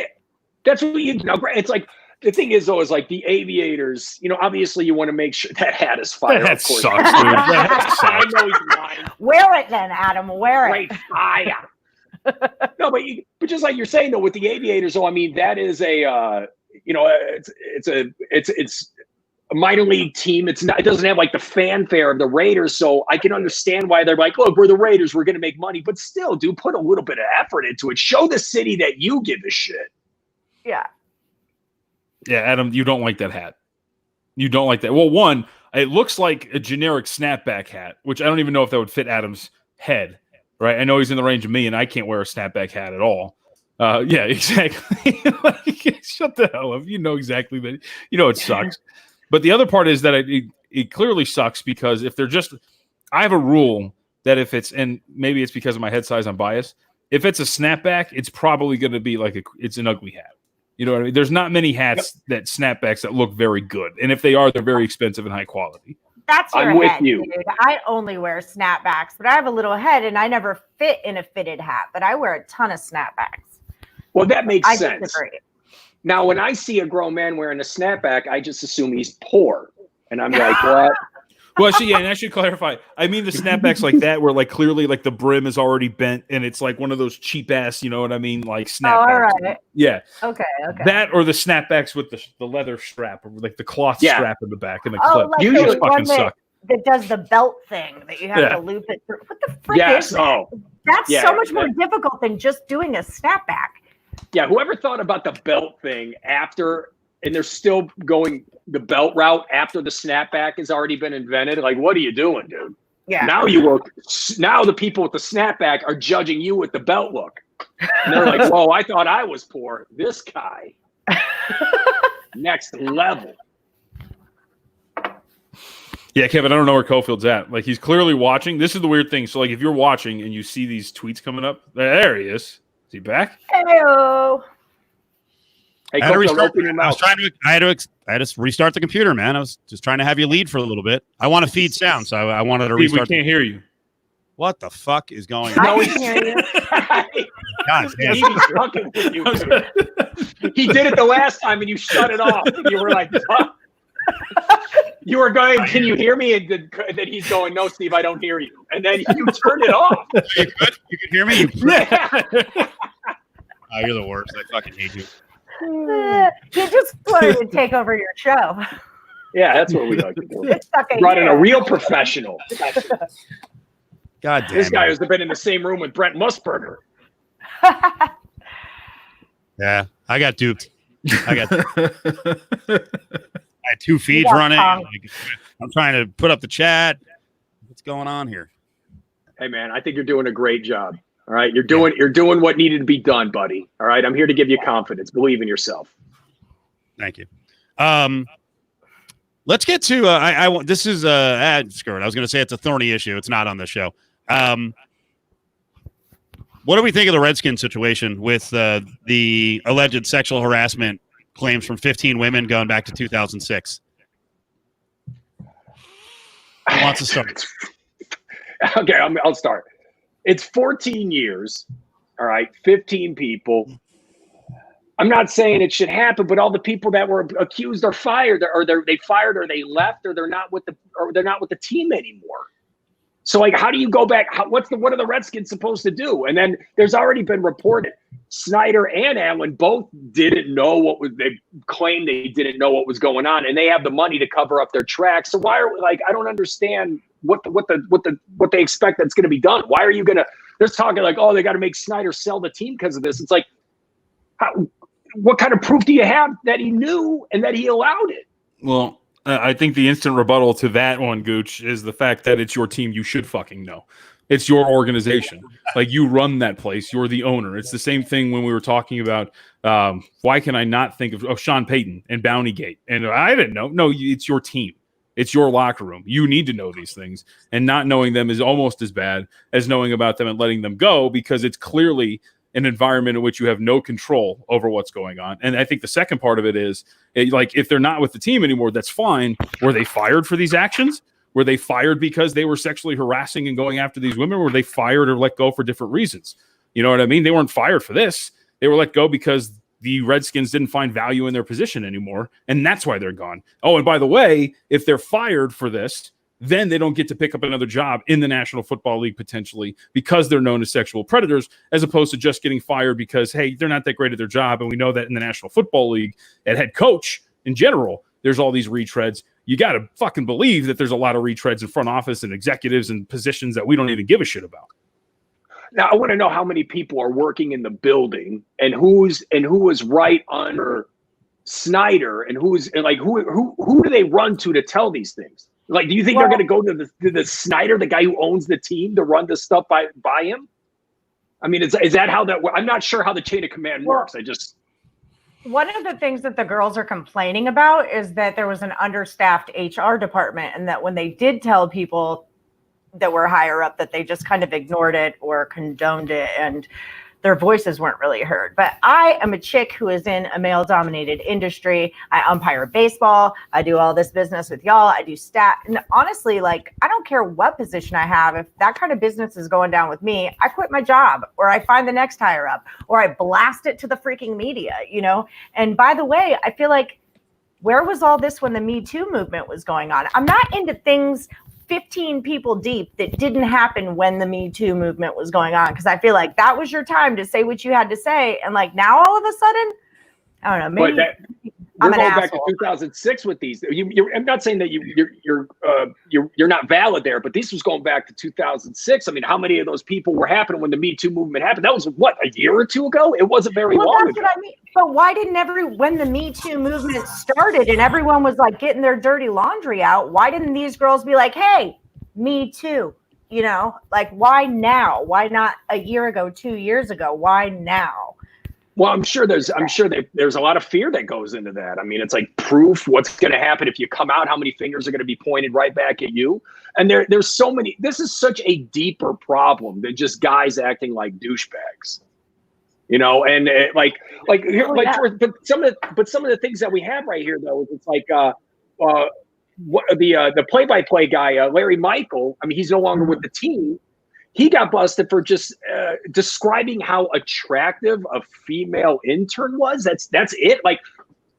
that's what it's like. The thing is, though, is like the Aviators, obviously you want to make sure that hat is fire. That sucks, dude. That sucks. I know he's lying. Wear it then, Adam. Wear it. Great fire. No, but just like you're saying, though, with the Aviators, though, I mean, that is it's a minor league team. It doesn't have like the fanfare of the Raiders. So I can understand why they're like, look, we're the Raiders. We're going to make money. But still, dude, put a little bit of effort into it. Show the city that you give a shit. Yeah. Yeah, Adam, you don't like that hat. You don't like that. Well, one, it looks like a generic snapback hat, which I don't even know if that would fit Adam's head, right? I know he's in the range of me, and I can't wear a snapback hat at all. Yeah, exactly. Shut the hell up. You know exactly that. It sucks. But the other part is that it clearly sucks because if they're just – I have a rule that if it's – and maybe it's because of my head size, I'm biased. If it's a snapback, it's probably going to be like it's an ugly hat. You know what I mean? There's not many hats that snapbacks that look very good. And if they are, they're very expensive and high quality. That's your I'm with head, you. Dude. I only wear snapbacks, but I have a little head and I never fit in a fitted hat, but I wear a ton of snapbacks. Well, that makes sense. I disagree. Now, when I see a grown man wearing a snapback, I just assume he's poor. And I'm like, what? Well, and I should clarify. I mean the snapbacks like that where like clearly like the brim is already bent and it's like one of those cheap ass, you know what I mean? Like snapbacks. Oh, all right. Yeah. Okay. That or the snapbacks with the leather strap or like the cloth strap in the back and the clip. Like Usually fucking suck. That does the belt thing that you have to loop it through. What the frick is that? Oh. That's so much more difficult than just doing a snapback. Yeah, whoever thought about the belt thing after, and they're still going the belt route after the snapback has already been invented. Like, what are you doing, dude? Yeah. Now the people with the snapback are judging you with the belt look. And they're like, whoa, I thought I was poor. This guy, next level. Yeah, Kevin, I don't know where Cofield's at. Like, he's clearly watching. This is the weird thing. So, like, if you're watching and you see these tweets coming up, there he is. Is he back? Hello. Hey, I had to restart the computer, man. I was just trying to have you lead for a little bit. I want to feed sound, so I wanted to restart. We can't hear you. What the fuck is going on? I can hear you. God damn. He's fucking with you. He did it the last time, and you shut it off. And you were like, "Huh?" You were going, can you hear me? And then he's going, no, Steve, I don't hear you. And then you turn it off. You could? You can hear me? You Yeah. Oh, you're the worst. I fucking hate you. He just wanted to take over your show. Yeah, that's what we like to do. It's fucking Brought in a here. real professional. God damn This guy it. has been in the same room with Brent Musburger. Yeah, I got duped. I had 2 feeds got running. punked. I'm trying to put up the chat. What's going on here? Hey, man, I think you're doing a great job. All right, you're doing what needed to be done, buddy. All right, I'm here to give you confidence. Believe in yourself. Thank you. Let's get to I want this is screw it. I was going to say it's a thorny issue. It's not on the show. What do we think of the Redskins situation with the alleged sexual harassment claims from 15 women going back to 2006? Who wants to start? Okay, I'll start. It's 14 years. All right, 15 people. I'm not saying it should happen, but all the people that were accused are fired, or they fired, or they left, or they're not with the team anymore. So, like, how do you go back? What are the Redskins supposed to do? And then there's already been reported Snyder and Allen both didn't know they claimed they didn't know what was going on, and they have the money to cover up their tracks. So why are I don't understand what they expect that's going to be done. Why are you going to? They're talking like, oh, they got to make Snyder sell the team because of this. It's like, what kind of proof do you have that he knew and that he allowed it? Well, I think the instant rebuttal to that one, Gooch, is the fact that it's your team. You should fucking know. It's your organization. Like, you run that place. You're the owner. It's the same thing when we were talking about why can I not think of Sean Payton and Bountygate? And I didn't know. No, it's your team. It's your locker room. You need to know these things. And not knowing them is almost as bad as knowing about them and letting them go, because it's clearly an environment in which you have no control over what's going on. And I think the second part of it is, like, if they're not with the team anymore, that's fine. Were they fired for these actions? Were they fired because they were sexually harassing and going after these women? Were they fired or let go for different reasons? You know what I mean? They weren't fired for this. They were let go because the Redskins didn't find value in their position anymore, and that's why they're gone. Oh, and by the way, if they're fired for this, then they don't get to pick up another job in the National Football League potentially, because they're known as sexual predators, as opposed to just getting fired because, hey, they're not that great at their job. And we know that in the National Football League, at head coach in general, there's all these retreads. You got to fucking believe that there's a lot of retreads in front office and executives and positions that we don't even give a shit about. Now, I want to know how many people are working in the building, and who is right under Snyder, and who do they run to tell these things? Like, do you think they're going to go to the Snyder, the guy who owns the team, to run this stuff by him? I mean, is that how that? I'm not sure how the chain of command works. One of the things that the girls are complaining about is that there was an understaffed HR department, and that when they did tell people that were higher up, that they just kind of ignored it or condoned it, and their voices weren't really heard. But I am a chick who is in a male-dominated industry. I umpire baseball. I do all this business with y'all. I do stat. And honestly, like, I don't care what position I have. If that kind of business is going down with me, I quit my job, or I find the next higher up, or I blast it to the freaking media, you know? And by the way, I feel like, where was all this when the Me Too movement was going on? I'm not into things 15 people deep that didn't happen when the Me Too movement was going on, because I feel like that was your time to say what you had to say, and like now all of a sudden, I don't know, maybe we're going back to 2006 with these. I'm not saying that you're not valid there, but this was going back to 2006. I mean, how many of those people were happening when the Me Too movement happened? That was what, a year or two ago? It wasn't very long that's ago. what I mean. But why didn't when the Me Too movement started and everyone was like getting their dirty laundry out, why didn't these girls be like, hey, me too? You know, like, why now? Why not a year ago, 2 years ago? Why now? Well, I'm sure there's a lot of fear that goes into that. I mean, it's like proof. What's going to happen if you come out? How many fingers are going to be pointed right back at you? And there's so many. This is such a deeper problem than just guys acting like douchebags, you know. And but some of the things that we have right here, though, it's like the play-by-play guy, Larry Michael. I mean, he's no longer with the team. He got busted for just describing how attractive a female intern was. That's it. Like,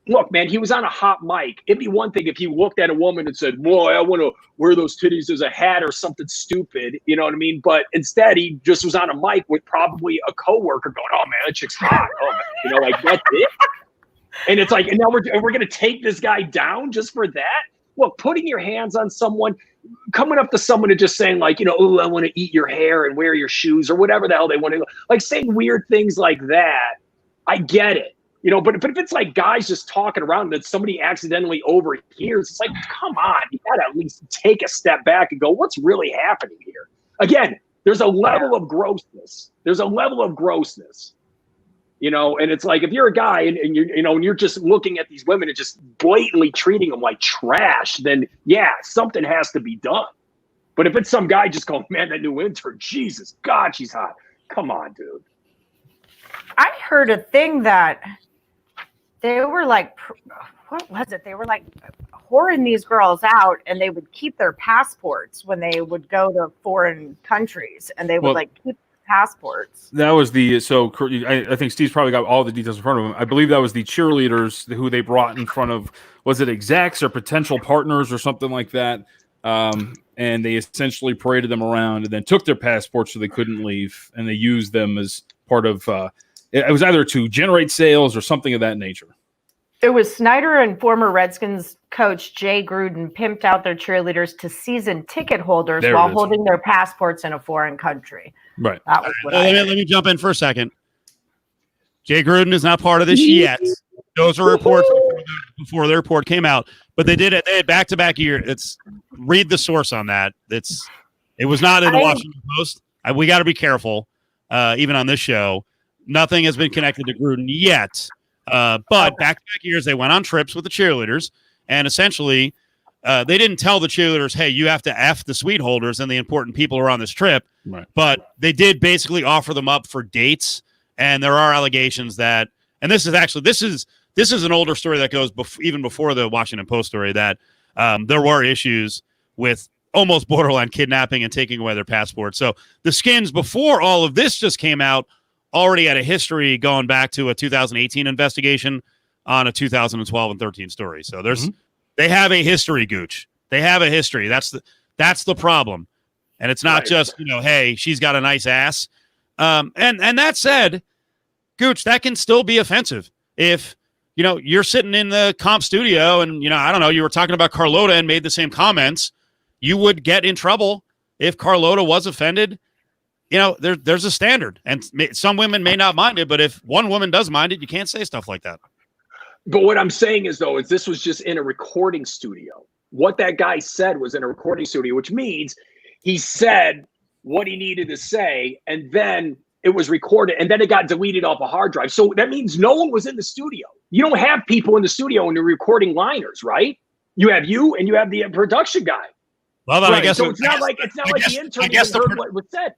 look, man, he was on a hot mic. It'd be one thing if he looked at a woman and said, boy, I want to wear those titties as a hat or something stupid. You know what I mean? But instead, he just was on a mic with probably a coworker going, oh, man, that chick's hot. Oh, man. You know, like, that's it. And it's like, and now we're going to take this guy down just for that? Look, putting your hands on someone, coming up to someone and just saying, like, you know, oh, I want to eat your hair and wear your shoes or whatever the hell they want to do. Like, saying weird things like that, I get it. You know, but if it's like guys just talking around that somebody accidentally overhears, it's like, come on, you got to at least take a step back and go, what's really happening here? Again, there's a level of grossness. There's a level of grossness. You know, and it's like if you're a guy and you're, you know, and you're just looking at these women and just blatantly treating them like trash, then yeah, something has to be done. But if it's some guy just going, man, that new intern, Jesus God, she's hot. Come on, dude. I heard a thing that they were like, what was it? They were like whoring these girls out, and they would keep their passports when they would go to foreign countries, and they would like keep passports. That was the I think Steve's probably got all the details in front of him. I believe that was the cheerleaders who they brought in front of, was it execs or potential partners or something like that? And they essentially paraded them around and then took their passports so they couldn't leave, and they used them as part of it was either to generate sales or something of that nature. It was Snyder and former Redskins coach Jay Gruden pimped out their cheerleaders to season ticket holders while holding their passports in a foreign country. Right. That was what let me jump in for a second. Jay Gruden is not part of this yet. Those are reports before the report came out, but they did it. They had back-to-back year. Read the source on that. It was not in the Washington Post. We got to be careful, even on this show. Nothing has been connected to Gruden yet. But back-to-back years, they went on trips with the cheerleaders, and essentially they didn't tell the cheerleaders, hey, you have to F the suite holders and the important people who are on this trip. Right. But they did basically offer them up for dates, and there are allegations that, and this is an older story that goes even before the Washington Post story, that there were issues with almost borderline kidnapping and taking away their passports. So the Skins, before all of this just came out, already had a history going back to a 2018 investigation on a 2012 and 13 story. So they have a history, Gooch. They have a history. That's the problem. And it's not just, you know, hey, she's got a nice ass. And that said, Gooch, that can still be offensive. If, you know, you're sitting in the comp studio and, you know, I don't know, you were talking about Carlota and made the same comments, you would get in trouble if Carlota was offended. You know, there's a standard, and some women may not mind it, but if one woman does mind it, you can't say stuff like that. But what I'm saying is, though, is this was just in a recording studio. What that guy said was in a recording studio, which means he said what he needed to say, and then it was recorded, and then it got deleted off a hard drive. So that means no one was in the studio. You don't have people in the studio when you're recording liners, right? You have you, and you have the production guy. Well, then I guess so it's not like the intern heard what was said.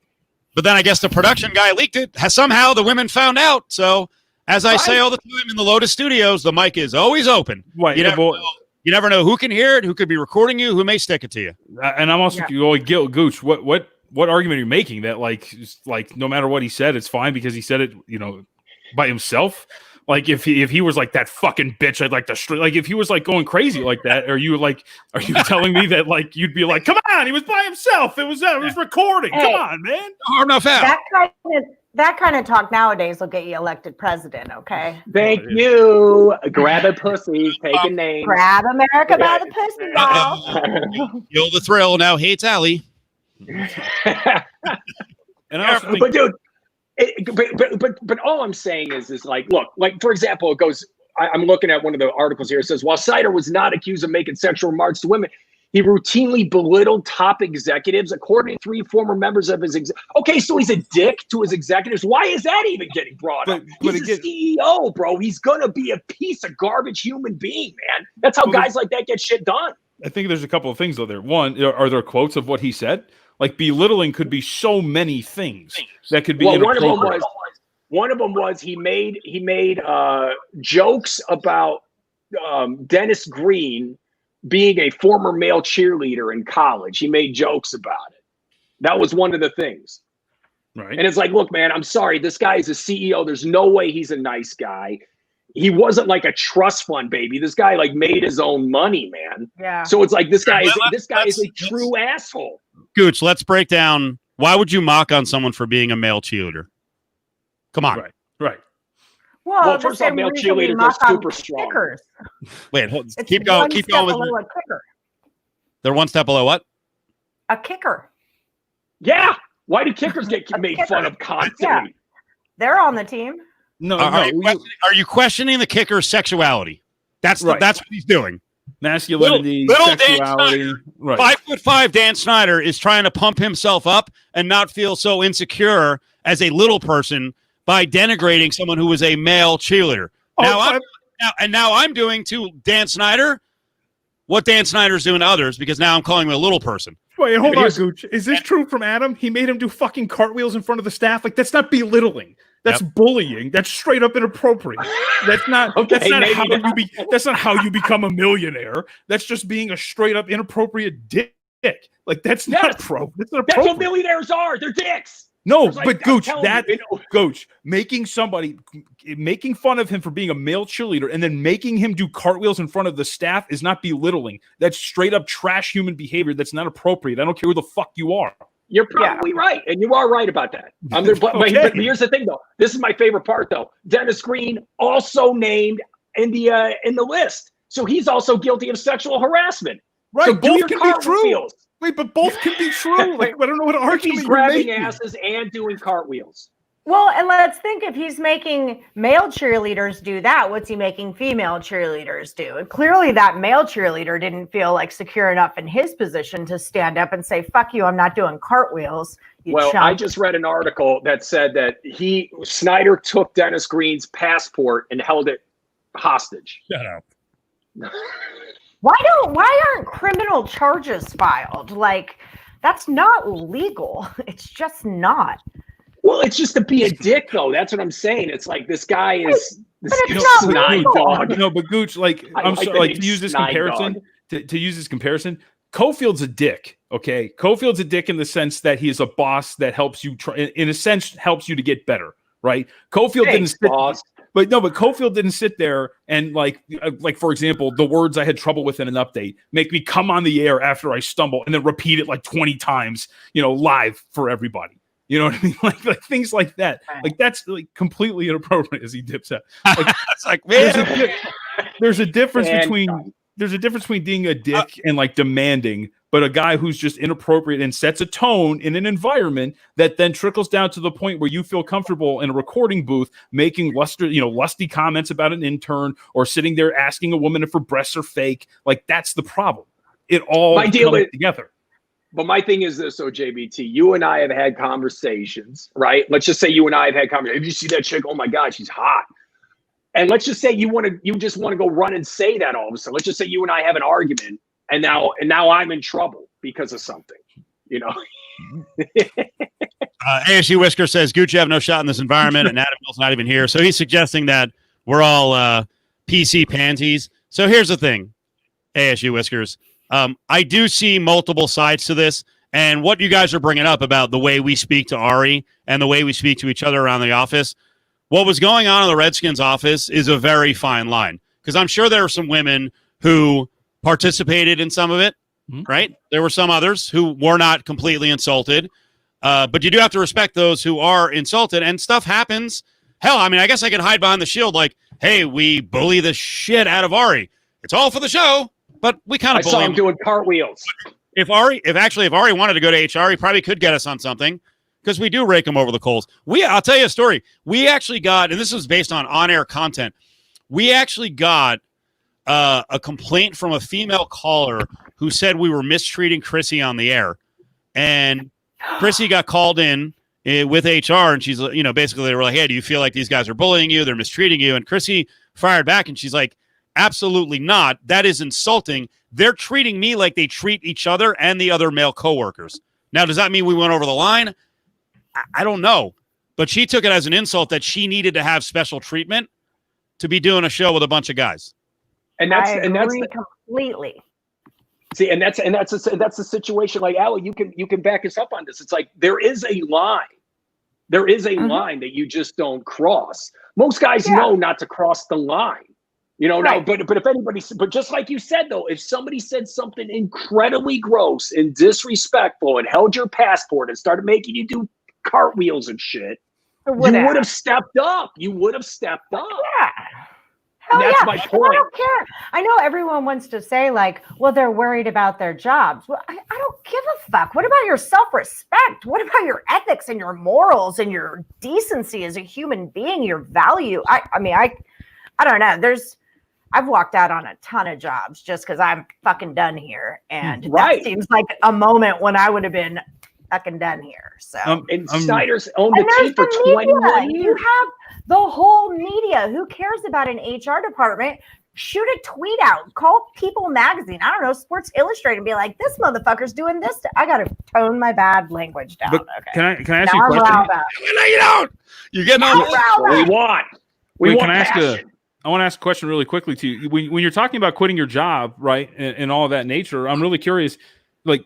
But then I guess the production guy leaked it. Somehow the women found out. So as I say all the time in the Lotus Studios, the mic is always open. Right. You never know who can hear it, who could be recording you, who may stick it to you. And I'm also going, Gooch, what argument are you making that like no matter what he said, it's fine because he said it, you know, by himself? Like if he was like that fucking bitch, I'd like to like if he was like going crazy like that, are you telling me that like you'd be like, come on, he was by himself, it was recording, come on, man, no foul. That kind of talk nowadays will get you elected president. Okay. Thank you. Grab a pussy, take a name. Grab America by the pussy, y'all. Feel the thrill. Now hates Allie. And I also think, but dude. But all I'm saying is like, look, like, for example, it goes, I'm looking at one of the articles here. It says, while Snyder was not accused of making sexual remarks to women, he routinely belittled top executives, according to 3 former members of his okay, so he's a dick to his executives. Why is that even getting brought up? He's a CEO, bro. He's going to be a piece of garbage human being, man. That's how guys like that get shit done. I think there's a couple of things, though, there. One, are there quotes of what he said? Like belittling could be so many things that could be inappropriate. One of them was he made jokes about Dennis Green being a former male cheerleader in college. He made jokes about it. That was one of the things. Right. And it's like, look, man, I'm sorry. This guy is a CEO. There's no way he's a nice guy. he wasn't like a trust fund baby. This guy like made his own money, man. Yeah. So it's like this guy is a true asshole. Gooch, let's break down. Why would you mock on someone for being a male cheerleader? Come on. Right. Well, first off, male cheerleaders are super strong. Kickers. Wait, It's keep going. Keep going. below a kicker. They're one step below what? A kicker. Yeah. Why do kickers get made fun of constantly? Yeah. They're on the team. No, Are you questioning the kicker's sexuality? That's Right. that's what he's doing. Masculinity, Little Dan sexuality. Right. 5'5" Dan Snyder is trying to pump himself up and not feel so insecure as a little person by denigrating someone who was a male cheerleader. Now I'm doing to Dan Snyder what Dan Snyder's doing to others, because now I'm calling him a little person. Wait, hold on, Gooch. Is this true from Adam? He made him do fucking cartwheels in front of the staff. Like, that's not belittling. That's bullying. That's straight up inappropriate. That's not. That's not how you become a millionaire. That's just being a straight up inappropriate dick. Like, that's not That's what millionaires are. They're dicks. No, Like, but Gooch, Gooch, making fun of him for being a male cheerleader and then making him do cartwheels in front of the staff is not belittling. That's straight up trash human behavior. That's not appropriate. I don't care who the fuck you are. You're probably right, and you are right about that. But here's the thing, though. This is my favorite part, though. Dennis Green also named in the list, so he's also guilty of sexual harassment. Right, so both can be true. Cartwheels. Wait, but both can be true. Like, I don't know what argument He's you're grabbing making. asses and doing cartwheels. Well, and let's think, if he's making male cheerleaders do that, what's he making female cheerleaders do? And clearly that male cheerleader didn't feel like secure enough in his position to stand up and say, fuck you, I'm not doing cartwheels. Well, chump. I just read an article that said that Snyder took Dennis Green's passport and held it hostage. Shut up. Why aren't criminal charges filed? Like, that's not legal. It's just not. Well, it's just to be a dick, though. That's what I'm saying. It's like this guy is snide dog. No, but Gooch, like, I'm sorry, like, to use this comparison, to use this comparison, Cofield's a dick. Okay, Cofield's a dick in the sense that he is a boss that helps you in a sense, helps you to get better. Right? Cofield didn't sit, but Cofield didn't sit there and like for example, the words I had trouble with in an update make me come on the air after I stumble and then repeat it like 20 times, live for everybody. You know what I mean? Like things like that. Like, that's like completely inappropriate as he dips out. Like, it's like, man, there's a difference between being a dick and like demanding, but a guy who's just inappropriate and sets a tone in an environment that then trickles down to the point where you feel comfortable in a recording booth making lusty comments about an intern or sitting there asking a woman if her breasts are fake. Like, that's the problem. It all comes together. But my thing is this, JBT, you and I have had conversations, right? Let's just say you and I have had conversations. If you see that chick, oh my God, she's hot. And let's just say you just want to go run and say that all of a sudden. Let's just say you and I have an argument, and now I'm in trouble because of something, ASU Whisker says Gucci have no shot in this environment, and Adam Hill's not even here. So he's suggesting that we're all PC pansies. So here's the thing, ASU Whiskers. I do see multiple sides to this, and what you guys are bringing up about the way we speak to Ari and the way we speak to each other around the office. What was going on in the Redskins office is a very fine line, because I'm sure there are some women who participated in some of it, right? There were some others who were not completely insulted, but you do have to respect those who are insulted, and stuff happens. Hell, I mean, I guess I can hide behind the shield like, hey, we bully the shit out of Ari. It's all for the show, but we kind of bully saw him doing cartwheels. If Ari wanted to go to HR, he probably could get us on something, because we do rake him over the coals. I'll tell you a story. We actually got, and this was based on on-air content, we actually got a complaint from a female caller who said we were mistreating Chrissy on the air. And Chrissy got called in with HR, and she's, basically they were like, hey, do you feel like these guys are bullying you? They're mistreating you. And Chrissy fired back, and she's like, absolutely not. That is insulting. They're treating me like they treat each other and the other male coworkers. Now, does that mean we went over the line? I don't know. But she took it as an insult that she needed to have special treatment to be doing a show with a bunch of guys. And that's completely. See, and that's a situation like, Allie, you can back us up on this. It's like there is a line. There is a line that you just don't cross. Most guys know not to cross the line. Now, but if anybody, but just like you said, though, if somebody said something incredibly gross and disrespectful and held your passport and started making you do cartwheels and shit, you would have stepped up. You would have stepped up. Yeah. Hell that's yeah. my point. I don't care. I know everyone wants to say like, well, they're worried about their jobs. Well, I don't give a fuck. What about your self-respect? What about your ethics and your morals and your decency as a human being, your value? I don't know. I've walked out on a ton of jobs just because I'm fucking done here. And that seems like a moment when I would have been fucking done here. So and Snyder's owned the team for 21 years. You have the whole media. Who cares about an HR department? Shoot a tweet out. Call People Magazine. I don't know, Sports Illustrated, and be like, "This motherfucker's doing this." I got to tone my bad language down. But okay. Can I ask you a question? No, you don't. You're getting on. We want. We want passion. I want to ask a question really quickly to you. When you're talking about quitting your job, right, and all of that nature, I'm really curious. Like,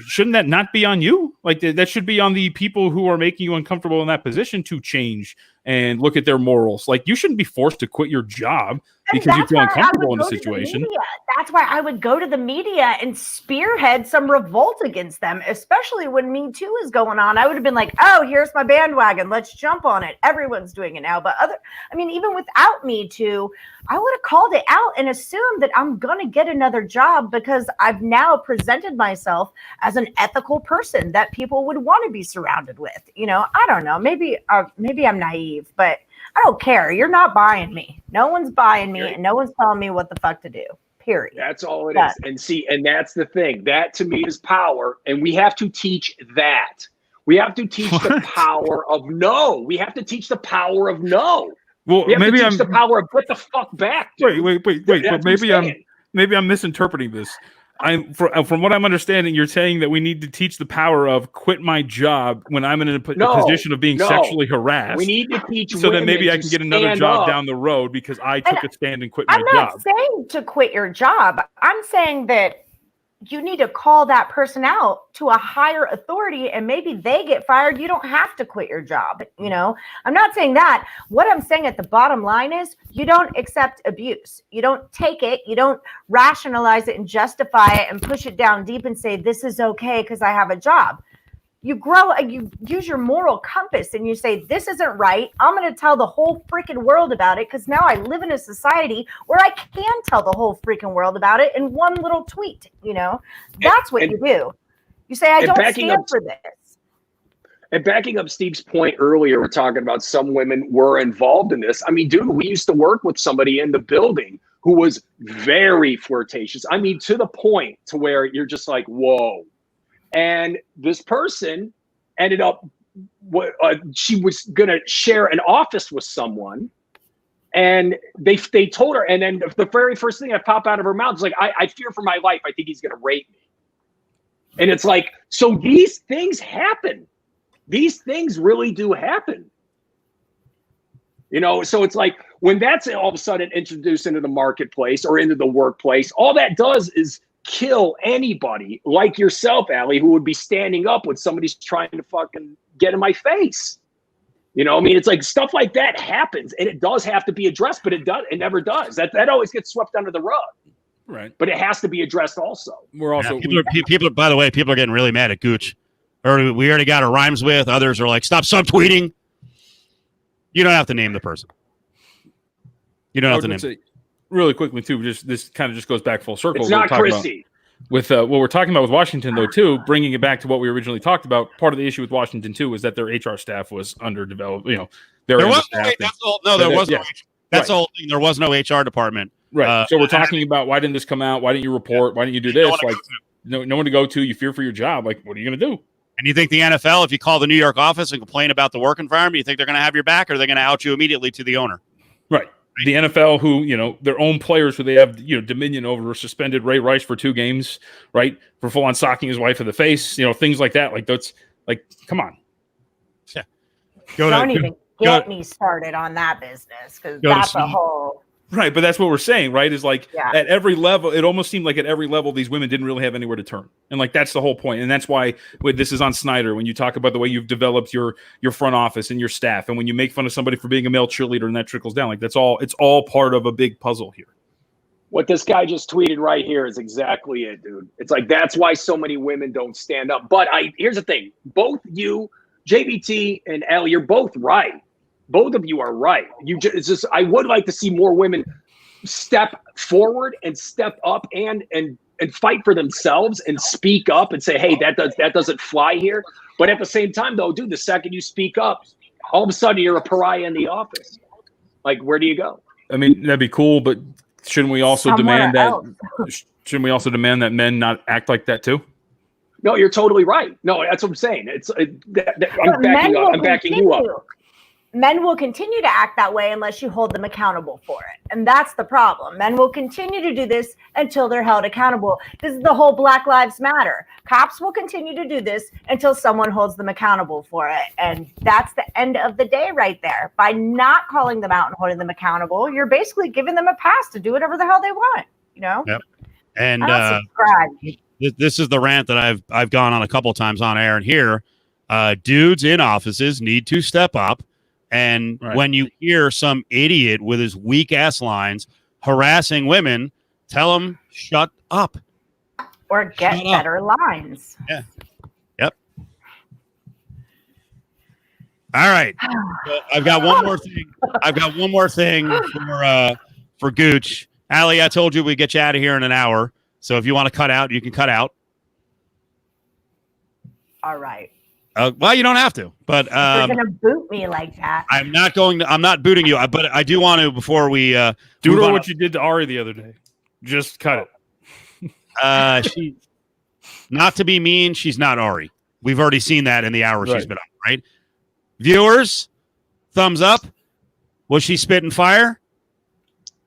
shouldn't that not be on you? Like that should be on the people who are making you uncomfortable in that position to change and look at their morals. Like you shouldn't be forced to quit your job because you feel uncomfortable in the situation. That's why I would go to the media and spearhead some revolt against them, especially when Me Too is going on. I would have been like, oh, here's my bandwagon. Let's jump on it. Everyone's doing it now. But even without Me Too, I would have called it out and assumed that I'm going to get another job because I've now presented myself as an ethical person that people would want to be surrounded with. I don't know. Maybe I'm naive, but I don't care. You're not buying me. No one's buying me, and no one's telling me what the fuck to do. Period. That's all it is. And that's the thing. That to me is power, and we have to teach that. We have to teach the power of no. We have to teach the power of no. Well, maybe I'm the power of put the fuck back. Dude. Wait. But maybe I'm misinterpreting this. From what I'm understanding, you're saying that we need to teach the power of quit my job when I'm in a position of being sexually harassed. We need to teach so that maybe I can get another job down the road because I took a stand and quit my job. I'm not saying to quit your job. I'm saying that you need to call that person out to a higher authority and maybe they get fired. You don't have to quit your job. I'm not saying that. What I'm saying at the bottom line is you don't accept abuse. You don't take it. You don't rationalize it and justify it and push it down deep and say, this is okay because I have a job. You use your moral compass and you say, this isn't right. I'm going to tell the whole freaking world about it because now I live in a society where I can tell the whole freaking world about it in one little tweet. That's what you do. You say, I don't stand for this. And backing up Steve's point earlier, we're talking about some women were involved in this. I mean, dude, we used to work with somebody in the building who was very flirtatious. I mean, to the point to where you're just like, whoa. And this person ended up, she was going to share an office with someone. And they told her, and then the very first thing that popped out of her mouth was like, I fear for my life. I think he's going to rape me. And it's like, so these things happen. These things really do happen. So it's like when that's all of a sudden introduced into the marketplace or into the workplace, all that does is kill anybody like yourself, Allie, who would be standing up when somebody's trying to fucking get in my face. It's like stuff like that happens and it does have to be addressed, but it never does. That always gets swept under the rug. Right. But it has to be addressed also. We're also people by the way, people are getting really mad at Gooch. Or we already got our rhymes with. Others are like, stop subtweeting. You don't have to name the person. You don't have to name. Really quickly too, this kind of just goes back full circle. It's not Christie. With what we're talking about with Washington, though, too, bringing it back to what we originally talked about. Part of the issue with Washington too was that their HR staff was underdeveloped. There was no. That's the whole thing. There was no HR department. Right. So we're talking about why didn't this come out? Why didn't you report? Why didn't you do this? Like, no one to go to. You fear for your job. Like, what are you going to do? And you think the NFL, if you call the New York office and complain about the work environment, you think they're going to have your back, or are they going to out you immediately to the owner? Right. The NFL, who, their own players who they have, dominion over, suspended Ray Rice for 2 games, right? For full on socking his wife in the face, things like that. Like, that's like, come on. Yeah. Don't even get me started on that business because that's a whole. Right, but that's what we're saying, right? Is like at every level, it almost seemed like at every level, these women didn't really have anywhere to turn, and like that's the whole point, and that's why this is on Snyder. When you talk about the way you've developed your front office and your staff, and when you make fun of somebody for being a male cheerleader, and that trickles down, like it's all part of a big puzzle here. What this guy just tweeted right here is exactly it, dude. It's like that's why so many women don't stand up. But here's the thing: both you, JBT, and Allie, you're both right. Both of you are right. It's just I would like to see more women step forward and step up and fight for themselves and speak up and say, hey, that doesn't fly here. But at the same time, though, dude, the second you speak up, all of a sudden you're a pariah in the office. Like, where do you go? I mean, that'd be cool, but shouldn't we also demand that men not act like that too? No, you're totally right. No, that's what I'm saying. I'm backing you up. Men will continue to act that way unless you hold them accountable for it. And that's the problem. Men will continue to do this until they're held accountable. This is the whole Black Lives Matter. Cops will continue to do this until someone holds them accountable for it. And that's the end of the day right there. By not calling them out and holding them accountable, you're basically giving them a pass to do whatever the hell they want, you know? Yep. And this is the rant that I've gone on a couple times on air and here. Dudes in offices need to step up. And when you hear some idiot with his weak ass lines harassing women, tell him shut up or get better lines. Yeah. Yep. All right. So I've got one more thing. For Gooch. Allie, I told you we'd get you out of here in an hour. So if you want to cut out, you can cut out. All right. Well, you don't have to, but you're gonna boot me like that. I'm not booting you, but I do want to before we do what you did to Ari the other day. Just cut it. She, not to be mean, she's not Ari. We've already seen that in the hour she's been on. Right, viewers, thumbs up. Was she spitting fire?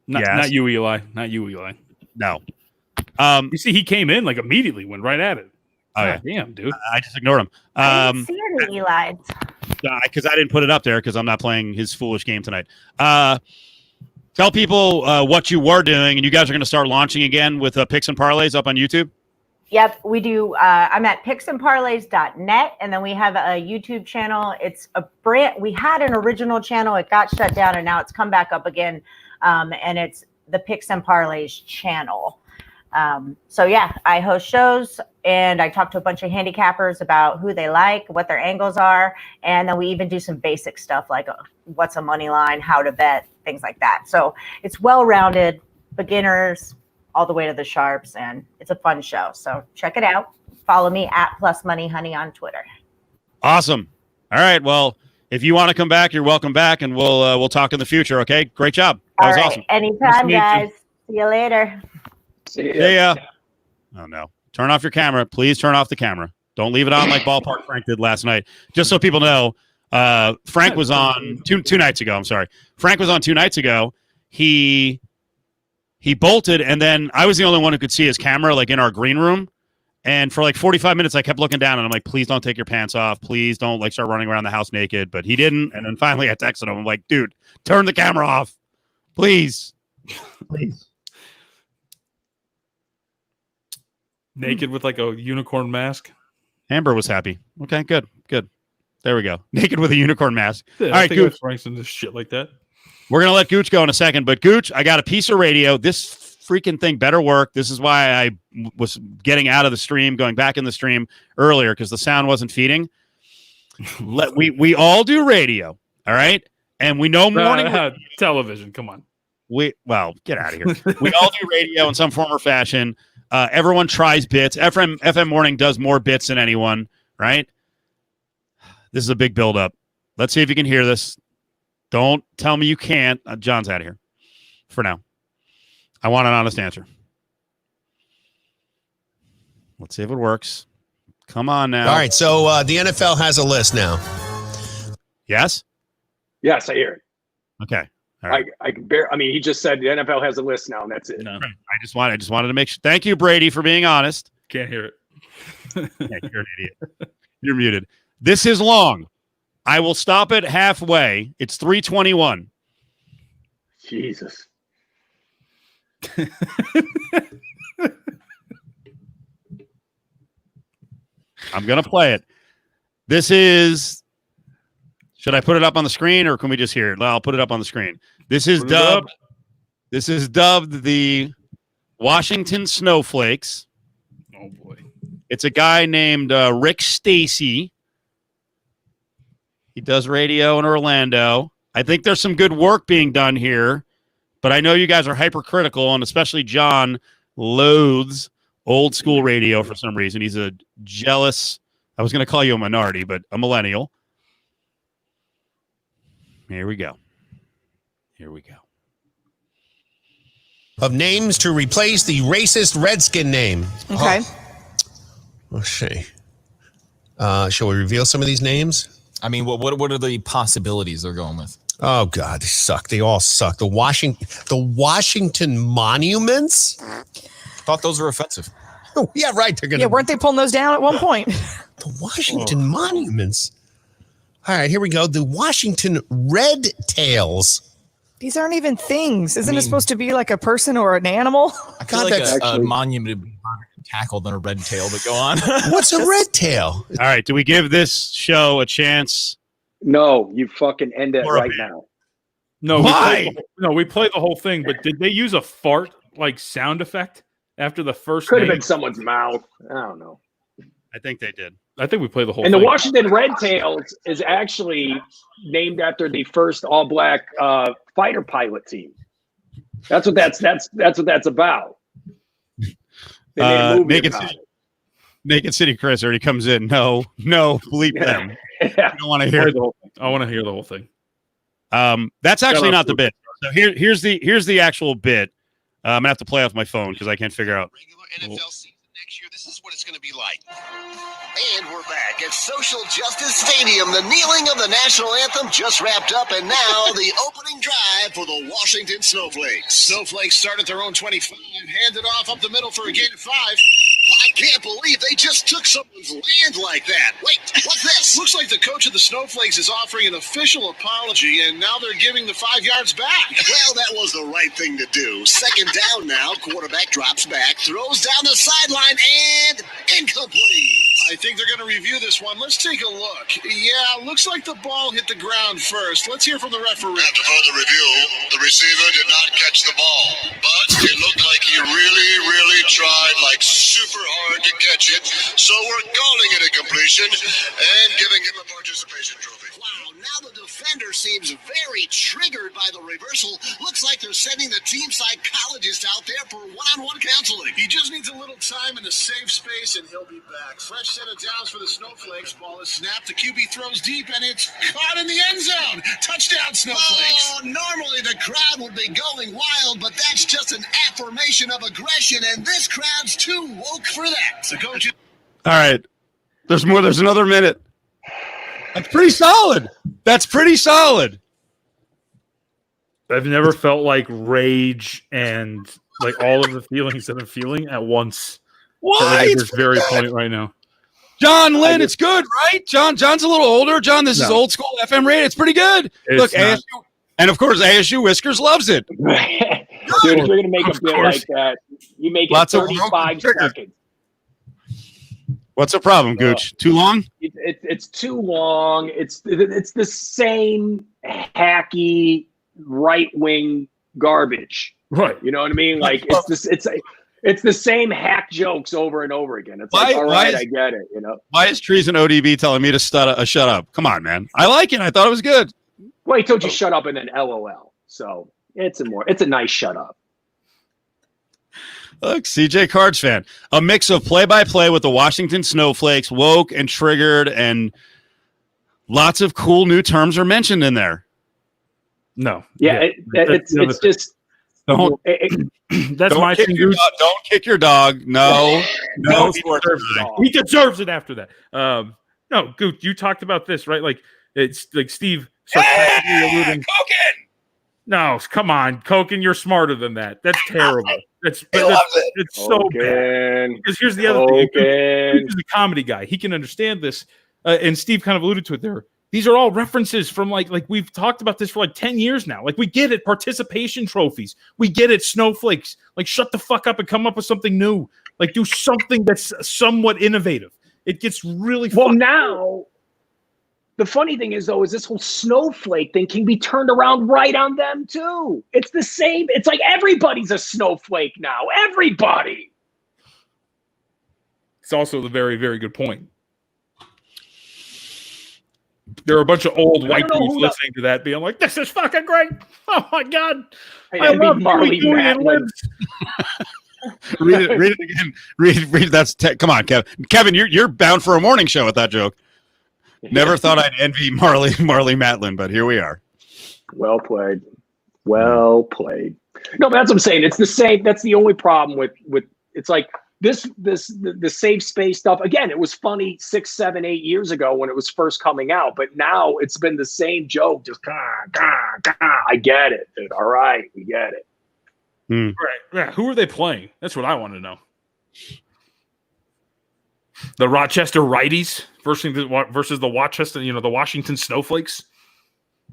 Not you, Eli. Not you, Eli. No. You see, he came in like immediately, went right at it. Oh, yeah. Damn, dude. I just ignored him. I didn't see any Eli. Because I didn't put it up there because I'm not playing his foolish game tonight. Tell people what you were doing, and you guys are going to start launching again with Picks and Parlays up on YouTube? Yep, we do. I'm at picksandparlays.net, and then we have a YouTube channel. It's a brand. We had an original channel. It got shut down, and now it's come back up again, and it's the Picks and Parlays channel. So yeah, I host shows and I talk to a bunch of handicappers about who they like, what their angles are. And then we even do some basic stuff like what's a money line, how to bet, things like that. So it's well-rounded, beginners all the way to the sharps, and it's a fun show. So check it out. Follow me at +moneyhoney on Twitter. Awesome. All right. Well, if you want to come back, you're welcome back, and we'll talk in the future. Okay. Great job. That was awesome. Anytime, guys. See you later. Yeah. Oh no! Turn off your camera, please. Turn off the camera. Don't leave it on like Ballpark Frank did last night. Just so people know, Frank was on two nights ago. I'm sorry, Frank was on 2 nights ago. He bolted, and then I was the only one who could see his camera, like in our green room. And for like 45 minutes, I kept looking down, and I'm like, "Please don't take your pants off. Please don't like start running around the house naked." But he didn't. And then finally, I texted him. I'm like, "Dude, turn the camera off, please, please." Naked with like a unicorn mask. Amber was happy. Okay, good. There we go. Naked with a unicorn mask. Yeah, all right, Gooch. Frank's into shit like that. We're gonna let Gooch go in a second, but Gooch, I got a piece of radio. This freaking thing better work. This is why I was getting out of the stream, going back in the stream earlier because the sound wasn't feeding. We all do radio, all right, and we know morning television. Come on. Get out of here. We all do radio in some form or fashion. Everyone tries bits. FM Morning does more bits than anyone, right? This is a big build-up. Let's see if you can hear this. Don't tell me you can't. John's out of here for now. I want an honest answer. Let's see if it works. Come on now. All right, so the NFL has a list now. Yes? Yes, I hear it. Okay. All right. He just said the NFL has a list now, and that's it. No. I just wanted to make sure. Thank you, Brady, for being honest. Can't hear it. Yeah, you're an idiot. You're muted. This is long. I will stop it halfway. It's 3:21. Jesus. I'm going to play it. This is. Should I put it up on the screen or can we just hear it? I'll put it up on the screen. This is dubbed. This is dubbed the Washington Snowflakes. Oh boy. It's a guy named Rick Stacy. He does radio in Orlando. I think there's some good work being done here, but I know you guys are hypercritical, and especially John loathes old school radio for some reason. He's a jealous. I was going to call you a minority, but a millennial. Here we go. Here we go. Of names to replace the racist Redskin name. Okay. Let's see. Shall we reveal some of these names? I mean, what are the possibilities they're going with? Oh God, they suck. They all suck. The Washington Monuments. Thought those were offensive. Oh, yeah, right. They're gonna. Yeah, weren't they pulling those down at one point? The Washington Monuments. All right, here we go. The Washington Red Tails. These aren't even things. Isn't it supposed to be like a person or an animal? I feel God, like that's a monument would be harder to tackle than a red tail, but go on. What's a red tail? All right. Do we give this show a chance? No, you fucking end it right now. No, Why? We played the whole thing, but did they use a fart like sound effect after the first Could have name? been someone's mouth. I don't know. I think they did. I think we played the whole And thing. the Washington Red Tails is actually named after the first all-black fighter pilot team. That's what that's about. They made a movie Naked about City, Naked City Chris already comes in. No, bleep them. it. Yeah. I don't want to hear the whole thing. I want to hear the whole thing. That's actually not the bit. So here's the actual bit. I'm gonna have to play off my phone because I can't figure out. Regular NFL season next year. This is what it's going to be like. And we're back at Social Justice Stadium. The kneeling of the national anthem just wrapped up, and now the opening drive for the Washington Snowflakes. Snowflakes start at their own 25, hand it off up the middle for a gain of 5. I can't believe they just took someone's land like that. Wait, what's this? Looks like the coach of the Snowflakes is offering an official apology, and now they're giving the 5 yards back. Well, that was the right thing to do. Second down now. Quarterback drops back, throws down the sideline, and incomplete. I think they're going to review this one. Let's take a look. Yeah, looks like the ball hit the ground first. Let's hear from the referee. After further review, the receiver did not catch the ball, but it looked like he really tried like super hard to catch it. So we're calling it a completion and giving him a participation trophy. Wow, now the defender seems very triggered by the reversal. Looks like they're sending the team psychologist out there for one-on-one counseling. He just needs a little time in a safe space and he'll be back. Fresh set of downs for the Snowflakes. Ball is snapped. The QB throws deep and it's caught in the end zone. Touchdown, Snowflakes. Oh, normally the crowd would be going wild, but that's just an affirmation of aggression, and this crowd's too woke for that. The coach. All right. There's more. There's another minute. That's pretty solid. I've never felt like rage and like all of the feelings that I'm feeling at once. Why? At this very point right now. John Lynn, it's good, right? John's a little older. John, this is old school FM radio. It's pretty good. Look, ASU, and of course, ASU Whiskers loves it. Dude, if you're going to make a bit like that, you make it 35 seconds. What's the problem, Gooch? Too long? It's too long. It's the same hacky right-wing garbage. Right. You know what I mean? Like it's the same hack jokes over and over again. It's like, all right, I get it. You know. Why is Trees and ODB telling me to shut up? Come on, man. I like it. I thought it was good. Well, he told you shut up and then LOL. So it's a nice shut up. Look, CJ Cards fan. A mix of play-by-play with the Washington Snowflakes, woke and triggered, and lots of cool new terms are mentioned in there. No. Yeah, it's just don't. That's don't my thing. Don't kick your dog. No, no, he deserves it after that. No, Gooch, you talked about this, right? Like it's like Steve sarcastically alluding. Koken! No, come on, Koken, you're smarter than that. That's terrible. It's so bad. Because here's the other thing. Gooch is a comedy guy. He can understand this. And Steve kind of alluded to it there. These are all references from like we've talked about this for like 10 years now. Like we get it, participation trophies. We get it, snowflakes. Like shut the fuck up and come up with something new. Like do something that's somewhat innovative. It gets really well now. The funny thing is, though, is this whole snowflake thing can be turned around right on them, too. It's the same. It's like everybody's a snowflake now. Everybody. It's also a very, very good point. There are a bunch of old white dudes listening to that being like, this is fucking great. Oh, my God. I love Marley Matlin. Read it again. Read that's come on, Kevin. Kevin, you're bound for a morning show with that joke. Never thought I'd envy Marley Matlin, but here we are. Well played. Well played. No, but that's what I'm saying. It's the same. That's the only problem with it's like the safe space stuff. Again, it was funny 6, 7, 8 years ago when it was first coming out, but now it's been the same joke. Just I get it, dude. All right, we get it. Right. Yeah. Who are they playing? That's what I want to know. The Rochester Righties versus the Rochester, the Washington Snowflakes.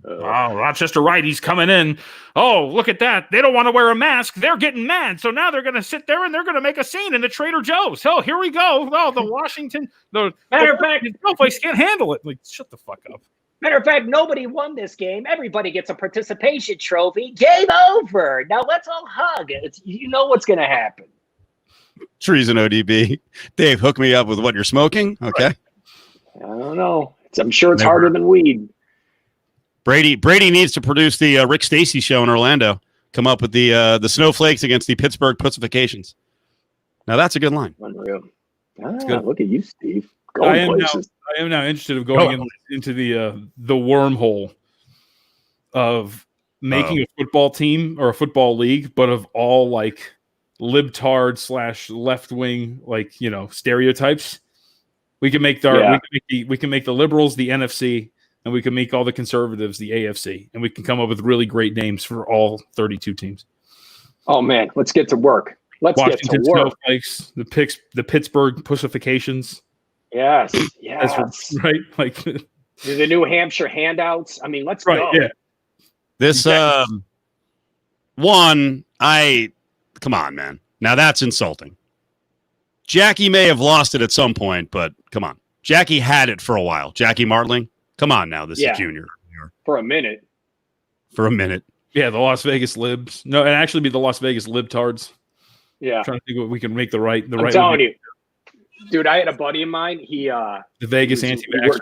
Wow, Rochester Righties coming in. Oh, look at that. They don't want to wear a mask. They're getting mad. So now they're going to sit there and they're going to make a scene in the Trader Joe's. Oh, here we go. Oh, the Washington. Matter of fact, Snowflakes can't handle it. Like, shut the fuck up. Matter of fact, nobody won this game. Everybody gets a participation trophy. Game over. Now let's all hug. You know what's going to happen. Treason ODB. Dave, hook me up with what you're smoking. Okay. I don't know. I'm sure it's harder than weed. Brady needs to produce the Rick Stacy show in Orlando. Come up with the snowflakes against the Pittsburgh Pussifications. Now that's a good line. Unreal. Look at you, Steve. I am now interested in going into the wormhole of making a football team or a football league, but of all like libtard / left wing stereotypes. We can make we can make the liberals the NFC, and we can make all the conservatives the AFC, and we can come up with really great names for all 32 teams. Oh man, let's get to work. Washington Snowflakes, the Pittsburgh Pussifications. Yes. That's right. Like the New Hampshire handouts. I mean, let's go. Yeah. This come on, man. Now that's insulting. Jackie may have lost it at some point, but come on. Jackie had it for a while. Jackie Martling. Come on now. This is Junior. For a minute. Yeah, the Las Vegas Libs. No, it'd actually be the Las Vegas Libtards. Yeah. I'm trying to think what we can make the right. I'm telling you. Dude, I had a buddy of mine. The Vegas anti-vaxxers.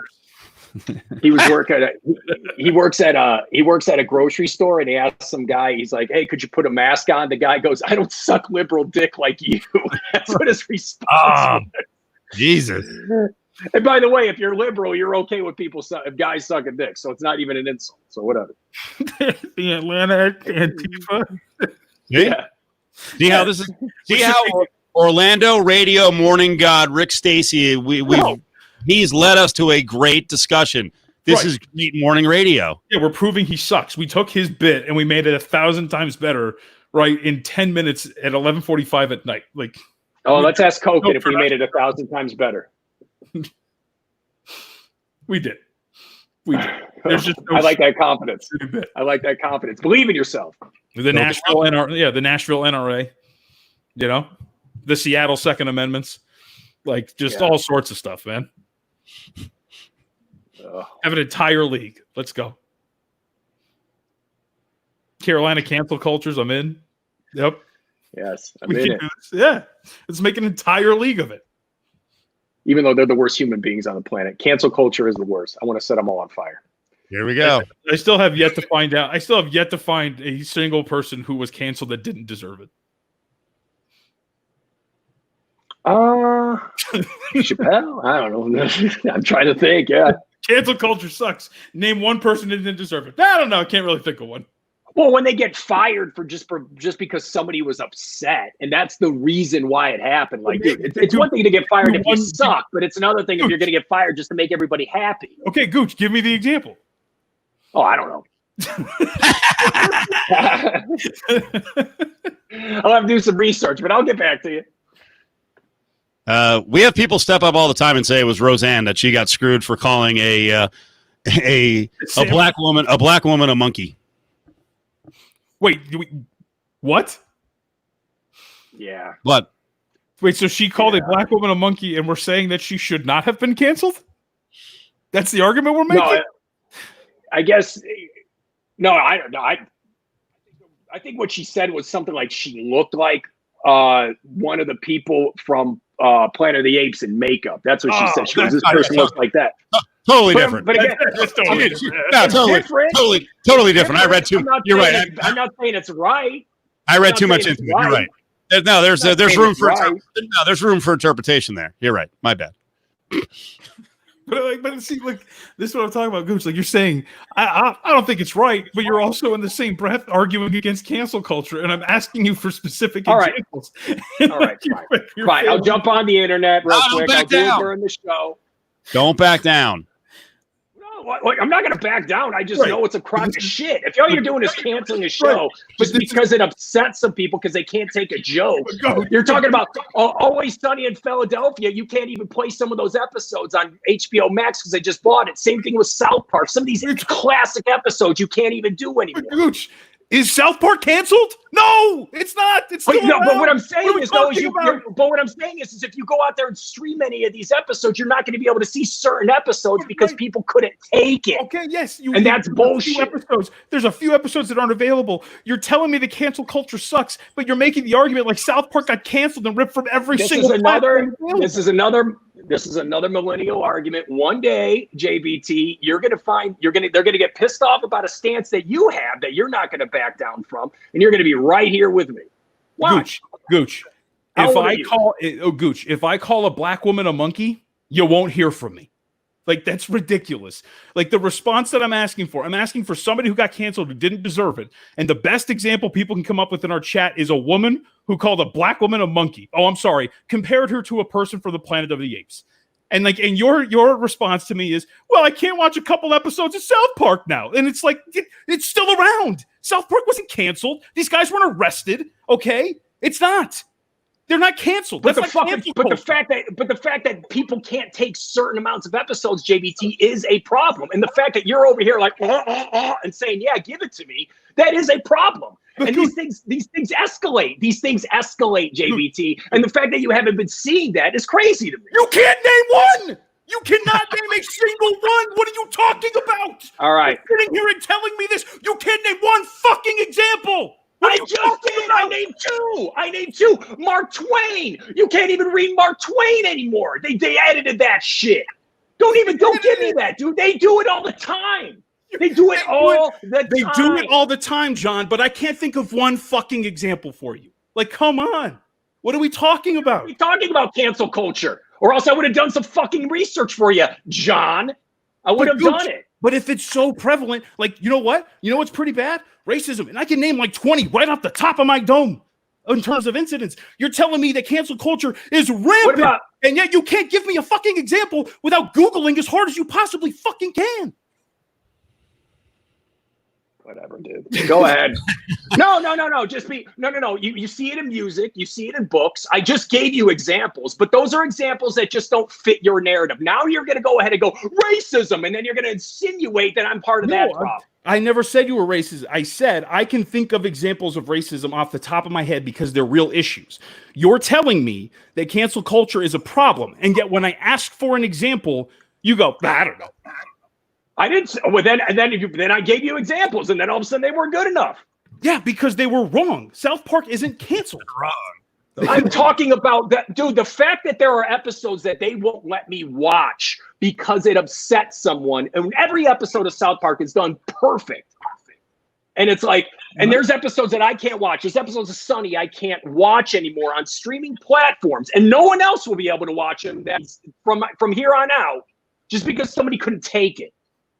He works at a grocery store, and he asked some guy, he's like, hey, could you put a mask on? The guy goes, I don't suck liberal dick like you. That's what his response was. Jesus. And by the way, if you're liberal, you're okay with guys sucking dick, so it's not even an insult. So whatever. The Atlanta Antifa. Yeah. See how this is? See how Orlando radio morning god Rick Stacy, he's led us to a great discussion. This is great morning radio. Yeah, we're proving he sucks. We took his bit and we made it 1,000 times better, right, in 10 minutes at 11:45 at night. Like, let's ask Koken if we made it 1,000 times better. We did. There's just I like that confidence. Believe in yourself. The Nashville NRA, the Seattle Second Amendments, like just all sorts of stuff, man. Have an entire league. Let's go. Carolina cancel cultures. I'm in. Yep. Yes, I'm in it. Yeah, let's make an entire league of it. Even though they're the worst human beings on the planet, cancel culture is the worst. I want to set them all on fire. Here we go. I still have yet to find out. I still have yet to find a single person who was canceled that didn't deserve it. Chappelle? I don't know. I'm trying to think. Yeah. Cancel culture sucks. Name one person that didn't deserve it. I don't know. I can't really think of one. Well, when they get fired for just because somebody was upset, and that's the reason why it happened. Like, dude, it's one thing to get fired if you suck, but it's another thing if you're going to get fired just to make everybody happy. Okay, Gooch, give me the example. Oh, I don't know. I'll have to do some research, but I'll get back to you. We have people step up all the time and say it was Roseanne that she got screwed for calling a a black woman, a monkey. Wait, what? Yeah. What? Wait, so she called a black woman a monkey, and we're saying that she should not have been canceled? That's the argument we're making? No, I guess. No, I don't know. I think what she said was something like she looked like one of the people from Planet of the Apes in makeup. That's what she said. She goes, this person looks like that. Totally different. But again, totally different. I read too. You're right. I'm not saying it's right. I read too much into it. You're right. No, there's room for there's room for interpretation there. You're right. My bad. But see, like, this is what I'm talking about, Gooch. Like, you're saying, I don't think it's right, but you're also in the same breath arguing against cancel culture, and I'm asking you for specific examples. All right, fine. I'll jump on the internet real quick. I'll do it during the show. Don't back down. I'm not going to back down. I just know it's a crock of shit. If all you're doing is canceling a show just because it upsets some people because they can't take a joke. You're talking about Always Sunny in Philadelphia. You can't even play some of those episodes on HBO Max because they just bought it. Same thing with South Park. Some of these classic episodes you can't even do anymore. Gooch, is South Park canceled? No, it's not. It's still around. But what I'm saying is, though, is if you go out there and stream any of these episodes, you're not going to be able to see certain episodes because people couldn't take it. Okay, yes, and that's bullshit. Episodes. There's a few episodes that aren't available. You're telling me the cancel culture sucks, but you're making the argument like South Park got canceled and ripped from every single. This is another millennial argument. One day, JBT, they're gonna get pissed off about a stance that you have that you're not gonna back down from, and you're gonna be right here with me. Watch. Gooch. If I call a black woman a monkey, you won't hear from me. Like, that's ridiculous. Like, the response that I'm asking for somebody who got canceled who didn't deserve it. And the best example people can come up with in our chat is a woman who called a black woman a monkey. Oh, I'm sorry. Compared her to a person from the Planet of the Apes. And your response to me is, well, I can't watch a couple episodes of South Park now. And it's like, it's still around. South Park wasn't canceled. These guys weren't arrested. Okay? It's not. They're not canceled. But the fact that people can't take certain amounts of episodes, JBT, is a problem. And the fact that you're over here like and saying, "Yeah, give it to me," that is a problem. And these things escalate. These things escalate, JBT. And the fact that you haven't been seeing that is crazy to me. You can't name one. You cannot name a single one. What are you talking about? All right. You're sitting here and telling me this. You can't name one fucking example. I just did. I named two. Mark Twain. You can't even read Mark Twain anymore. They edited that shit. Don't give me that, dude. They do it all the time. They do it all the time, John, but I can't think of one fucking example for you. Like, come on. What are we talking about? We're talking about cancel culture. Or else I would have done some fucking research for you, John. I would have done it. But if it's so prevalent, like, you know what? You know what's pretty bad? Racism. And I can name like 20 right off the top of my dome in terms of incidents. You're telling me that cancel culture is rampant, and yet you can't give me a fucking example without Googling as hard as you possibly fucking can. Whatever, dude. Go ahead. No. You see it in music. You see it in books. I just gave you examples, but those are examples that just don't fit your narrative. Now you're going to go ahead and go racism, and then you're going to insinuate that I'm part of that problem. I never said you were racist. I said I can think of examples of racism off the top of my head because they're real issues. You're telling me that cancel culture is a problem, and yet when I ask for an example, you go, I don't know. I didn't. Well, then I gave you examples, and then all of a sudden they weren't good enough. Yeah, because they were wrong. South Park isn't canceled. Wrong. I'm talking about that, dude. The fact that there are episodes that they won't let me watch because it upsets someone, and every episode of South Park is done perfect. And it's like, and there's episodes that I can't watch. There's episodes of Sunny I can't watch anymore on streaming platforms, and no one else will be able to watch them. That's from here on out, just because somebody couldn't take it.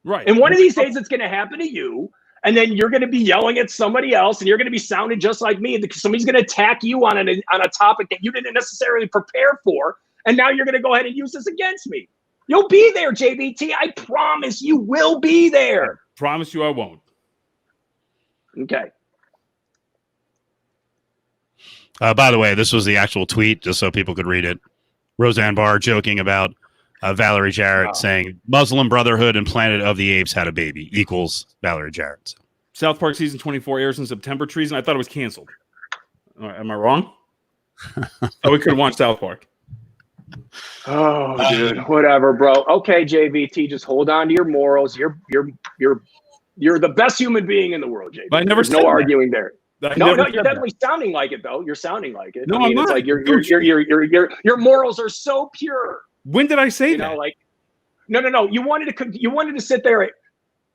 Right. And one of these days it's going to happen to you, and then you're going to be yelling at somebody else, and you're going to be sounding just like me. Somebody's going to attack you on a topic that you didn't necessarily prepare for, and now you're going to go ahead and use this against me. You'll be there, JBT. I promise you will be there. Promise you I won't. Okay. By the way, this was the actual tweet, just so people could read it. Roseanne Barr joking about Valerie Jarrett saying Muslim Brotherhood and Planet of the Apes had a baby equals Valerie Jarrett. So. South Park season 24 airs in September. Treason. I thought it was canceled. Am I wrong? We could watch South Park. Oh, dude, whatever, bro. Okay, JVT, just hold on to your morals. You're the best human being in the world, JVT. I never There's said no that. arguing there. No, you're that. definitely sounding like it, though. You're sounding like it. No, I mean, I'm it's not. like your morals are so pure. When did I say You that? know, like, no. You wanted to sit there.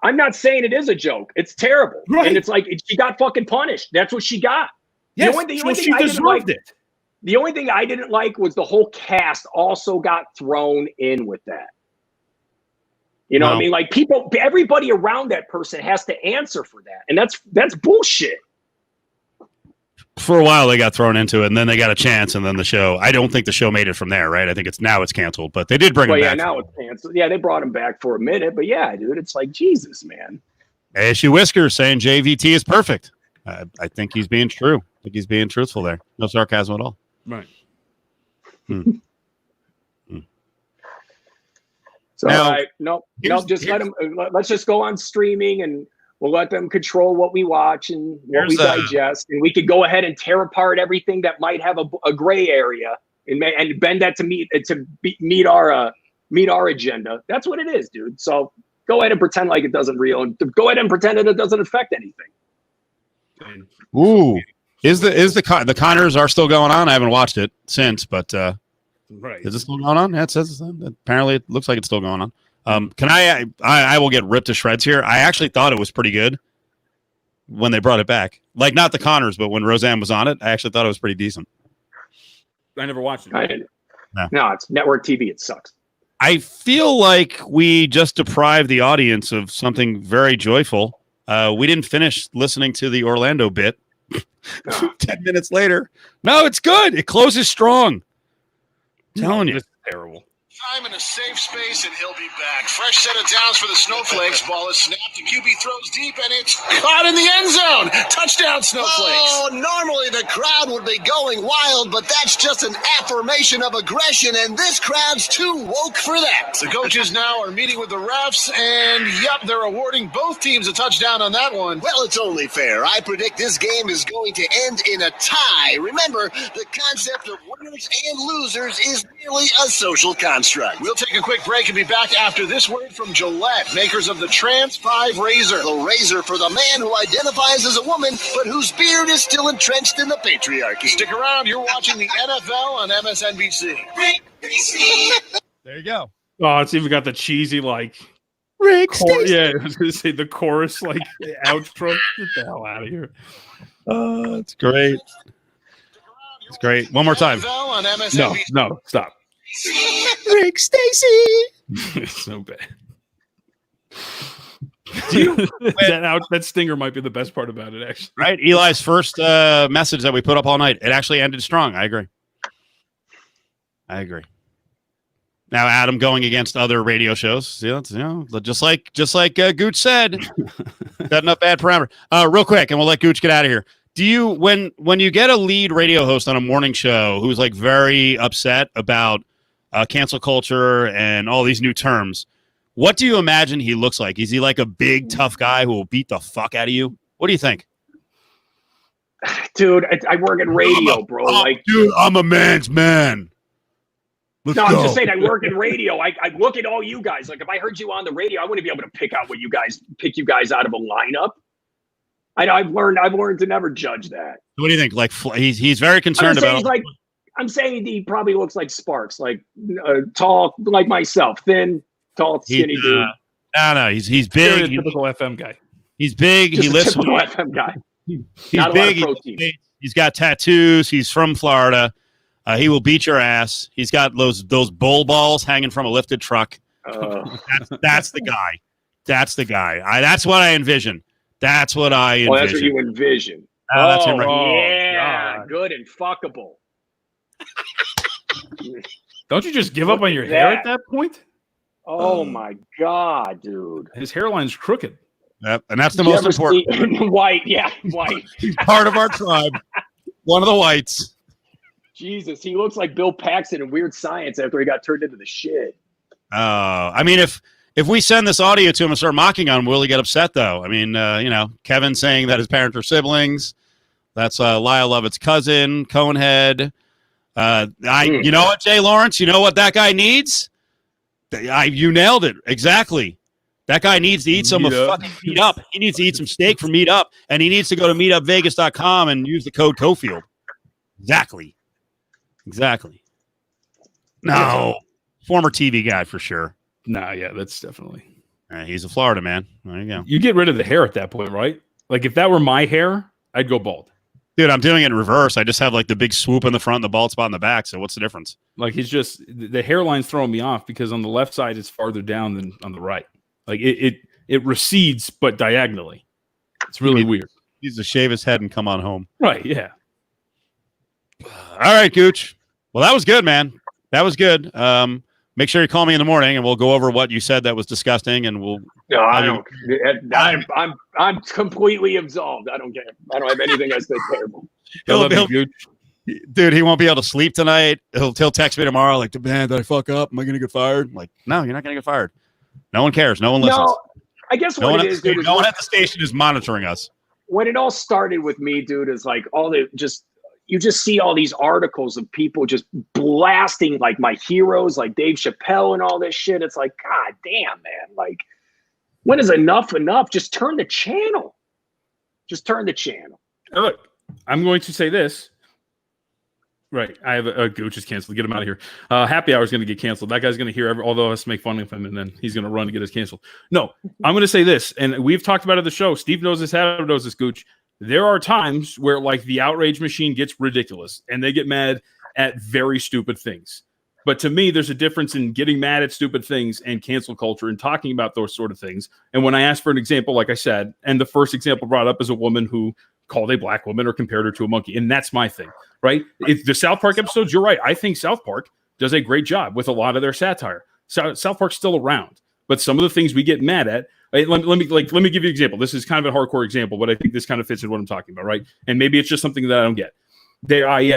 I'm not saying it is a joke. It's terrible, Right. and it's like she got fucking punished. That's what she got. Yes, she deserved it. The only thing I didn't like was the whole cast also got thrown in with that. You know what I mean? Like everybody around that person has to answer for that. And that's bullshit. For a while, they got thrown into it, and then they got a chance, and then the show. I don't think the show made it from there, right? I think it's canceled, but they did bring him back. Now it's canceled. Yeah, they brought him back for a minute, but yeah, dude, it's like Jesus, man. ASU Whiskers saying JVT is perfect. I think he's being true. I think he's being truthful there. No sarcasm at all. Right. So Now, just let them. Let's just go on streaming, and we'll let them control what we watch and what we digest, and we could go ahead and tear apart everything that might have a gray area and bend that to meet our agenda. That's what it is, dude. So go ahead and pretend like it doesn't and go ahead and pretend that it doesn't affect anything. Ooh, the Connors are still going on? I haven't watched it since, but right, is it still going on? Yeah, it says apparently it looks like it's still going on. Can I will get ripped to shreds here. I actually thought it was pretty good when they brought it back. Like not the Connors, but when Roseanne was on it, I actually thought it was pretty decent. I never watched it. No, it's network TV. It sucks. I feel like we just deprived the audience of something very joyful. We didn't finish listening to the Orlando bit. 10 minutes later. No, it's good. It closes strong. I'm telling you. It's terrible. Time in a safe space, and he'll be back. Fresh set of downs for the Snowflakes. Ball is snapped, and QB throws deep, and it's caught in the end zone. Touchdown, Snowflakes. Oh, normally the crowd would be going wild, but that's just an affirmation of aggression, and this crowd's too woke for that. The coaches now are meeting with the refs, and yep, they're awarding both teams a touchdown on that one. Well, it's only fair. I predict this game is going to end in a tie. Remember, the concept of winners and losers is merely a social construct. We'll take a quick break and be back after this word from Gillette, makers of the Trans 5 razor. The razor for the man who identifies as a woman, but whose beard is still entrenched in the patriarchy. Stick around. You're watching the NFL on MSNBC. There you go. Oh, it's even got the cheesy Rick. Yeah, I was going to say the chorus outro. Get the hell out of here. Oh, it's great. It's great. One more time. NFL on MSNBC. No, stop. Rick Stacy. It's so bad. That stinger might be the best part about it, actually. Right? Eli's first message that we put up all night. It actually ended strong. I agree. Now, Adam going against other radio shows, just like Gooch said, setting up bad parameter. Real quick, and we'll let Gooch get out of here. Do you, when you get a lead radio host on a morning show who's very upset about cancel culture and all these new terms, what do you imagine he looks like? Is he like a big, tough guy who will beat the fuck out of you? What do you think? Dude, I work in radio, bro. Dude, I'm a man's man. I'm just saying I work in radio. I look at all you guys. If I heard you on the radio, I wouldn't be able to pick you guys out of a lineup. I've learned to never judge that. What do you think? He's very concerned about. I'm saying he probably looks like Sparks, tall, like myself, thin, tall, skinny dude. No, he's big. Typical FM guy. He's big. Just he lives. Typical FM guy. He's big. He's got tattoos. He's from Florida. He will beat your ass. He's got those bull balls hanging from a lifted truck. That's the guy. That's the guy. That's what I envision. That's what I envision. That's what you envision. That's him right. Yeah, God. Good and fuckable. Don't you just give up on your hair at that point? Oh my God, dude. His hairline's crooked. Yep, and that's the most important. White, yeah, white. He's part of our tribe. One of the whites. Jesus, he looks like Bill Paxton in Weird Science after he got turned into the shit. I mean, if we send this audio to him and start mocking on him, will he get upset though? I mean, Kevin saying that his parents are siblings. That's Lyle Lovett's cousin, Conehead. You know what, Jay Lawrence? You know what that guy needs? You nailed it exactly. That guy needs to eat some fucking Meat Up. He needs to eat some steak from Meat Up, and he needs to go to meetupvegas.com and use the code Cofield. Exactly. No, former TV guy for sure. Nah, yeah, that's definitely. He's a Florida man. There you go. You get rid of the hair at that point, right? Like if that were my hair, I'd go bald. Dude, I'm doing it in reverse. I just have like the big swoop in the front and the bald spot in the back. So what's the difference? Like he's just the hairline's throwing me off because on the left side it's farther down than on the right. Like it recedes but diagonally. It's really weird. He needs to shave his head and come on home. Right, yeah. All right, Gooch. Well, that was good, man. That was good. Make sure you call me in the morning and we'll go over what you said that was disgusting and we'll No, I don't. I'm completely absolved. I don't care. I don't have anything I said terrible. Dude, he won't be able to sleep tonight. He'll text me tomorrow like, man, did I fuck up? Am I gonna get fired? I'm like, no, you're not gonna get fired. No one cares. No one listens. No, I guess what it is, dude. No one at the station is monitoring us. When it all started with me, dude, is like you just see all these articles of people just blasting like my heroes, like Dave Chappelle and all this shit. It's like, God damn, man. Like, when is enough? Just turn the channel. Now look, I'm going to say this. Right. I have a Gooch is canceled. Get him out of here. Happy Hour is going to get canceled. That guy's going to hear all of us make fun of him, and then he's going to run to get us canceled. No, I'm going to say this, and we've talked about it at the show. Steve knows this. Adam knows this, Gooch. There are times where, like, the outrage machine gets ridiculous, and they get mad at very stupid things. But to me, there's a difference in getting mad at stupid things and cancel culture and talking about those sort of things. And when I asked for an example, like I said, and the first example brought up is a woman who called a black woman or compared her to a monkey. And that's my thing, right? If the South Park episodes, you're right. I think South Park does a great job with a lot of their satire. South Park's still around, but some of the things we get mad at, let me give you an example. This is kind of a hardcore example, but I think this kind of fits in what I'm talking about, right? And maybe it's just something that I don't get.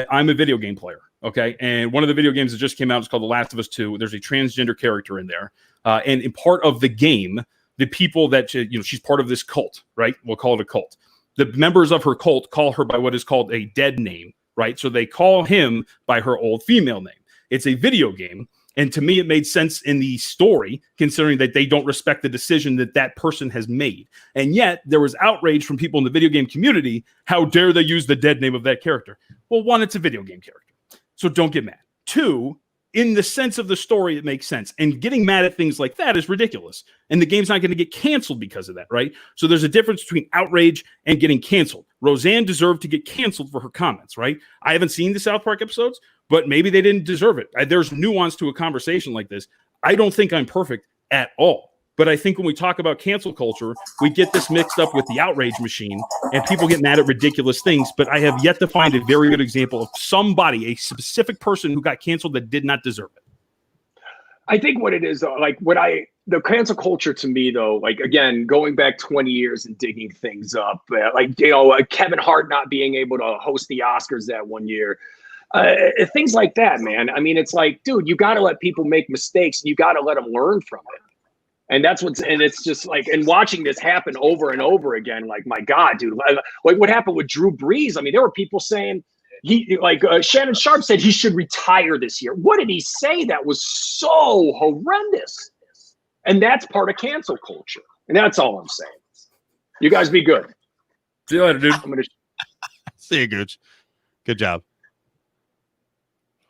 I'm a video game player, okay? And one of the video games that just came out is called The Last of Us 2. There's a transgender character in there. And in part of the game, the people that, she's part of this cult, right? We'll call it a cult. The members of her cult call her by what is called a dead name, right? So they call him by her old female name. It's a video game. And to me, it made sense in the story, considering that they don't respect the decision that person has made. And yet there was outrage from people in the video game community. How dare they use the dead name of that character? Well, one, it's a video game character, so don't get mad. Two, in the sense of the story, it makes sense. And getting mad at things like that is ridiculous. And the game's not going to get canceled because of that, right? So there's a difference between outrage and getting canceled. Roseanne deserved to get canceled for her comments, right? I haven't seen the South Park episodes, but maybe they didn't deserve it. There's nuance to a conversation like this. I don't think I'm perfect at all. But I think when we talk about cancel culture, we get this mixed up with the outrage machine and people get mad at ridiculous things. But I have yet to find a very good example of somebody, a specific person who got canceled that did not deserve it. I think what it is, though, like the cancel culture to me, though, like, again, going back 20 years and digging things up, Kevin Hart not being able to host the Oscars that one year. Things like that, man. I mean, it's like, dude, you got to let people make mistakes and you got to let them learn from it. And it's just like, and watching this happen over and over again, like, my God, dude, like what happened with Drew Brees? I mean, there were people saying Shannon Sharp said he should retire this year. What did he say that was so horrendous? And that's part of cancel culture. And that's all I'm saying. You guys be good. See you later, dude. See you, Gooch. Good job.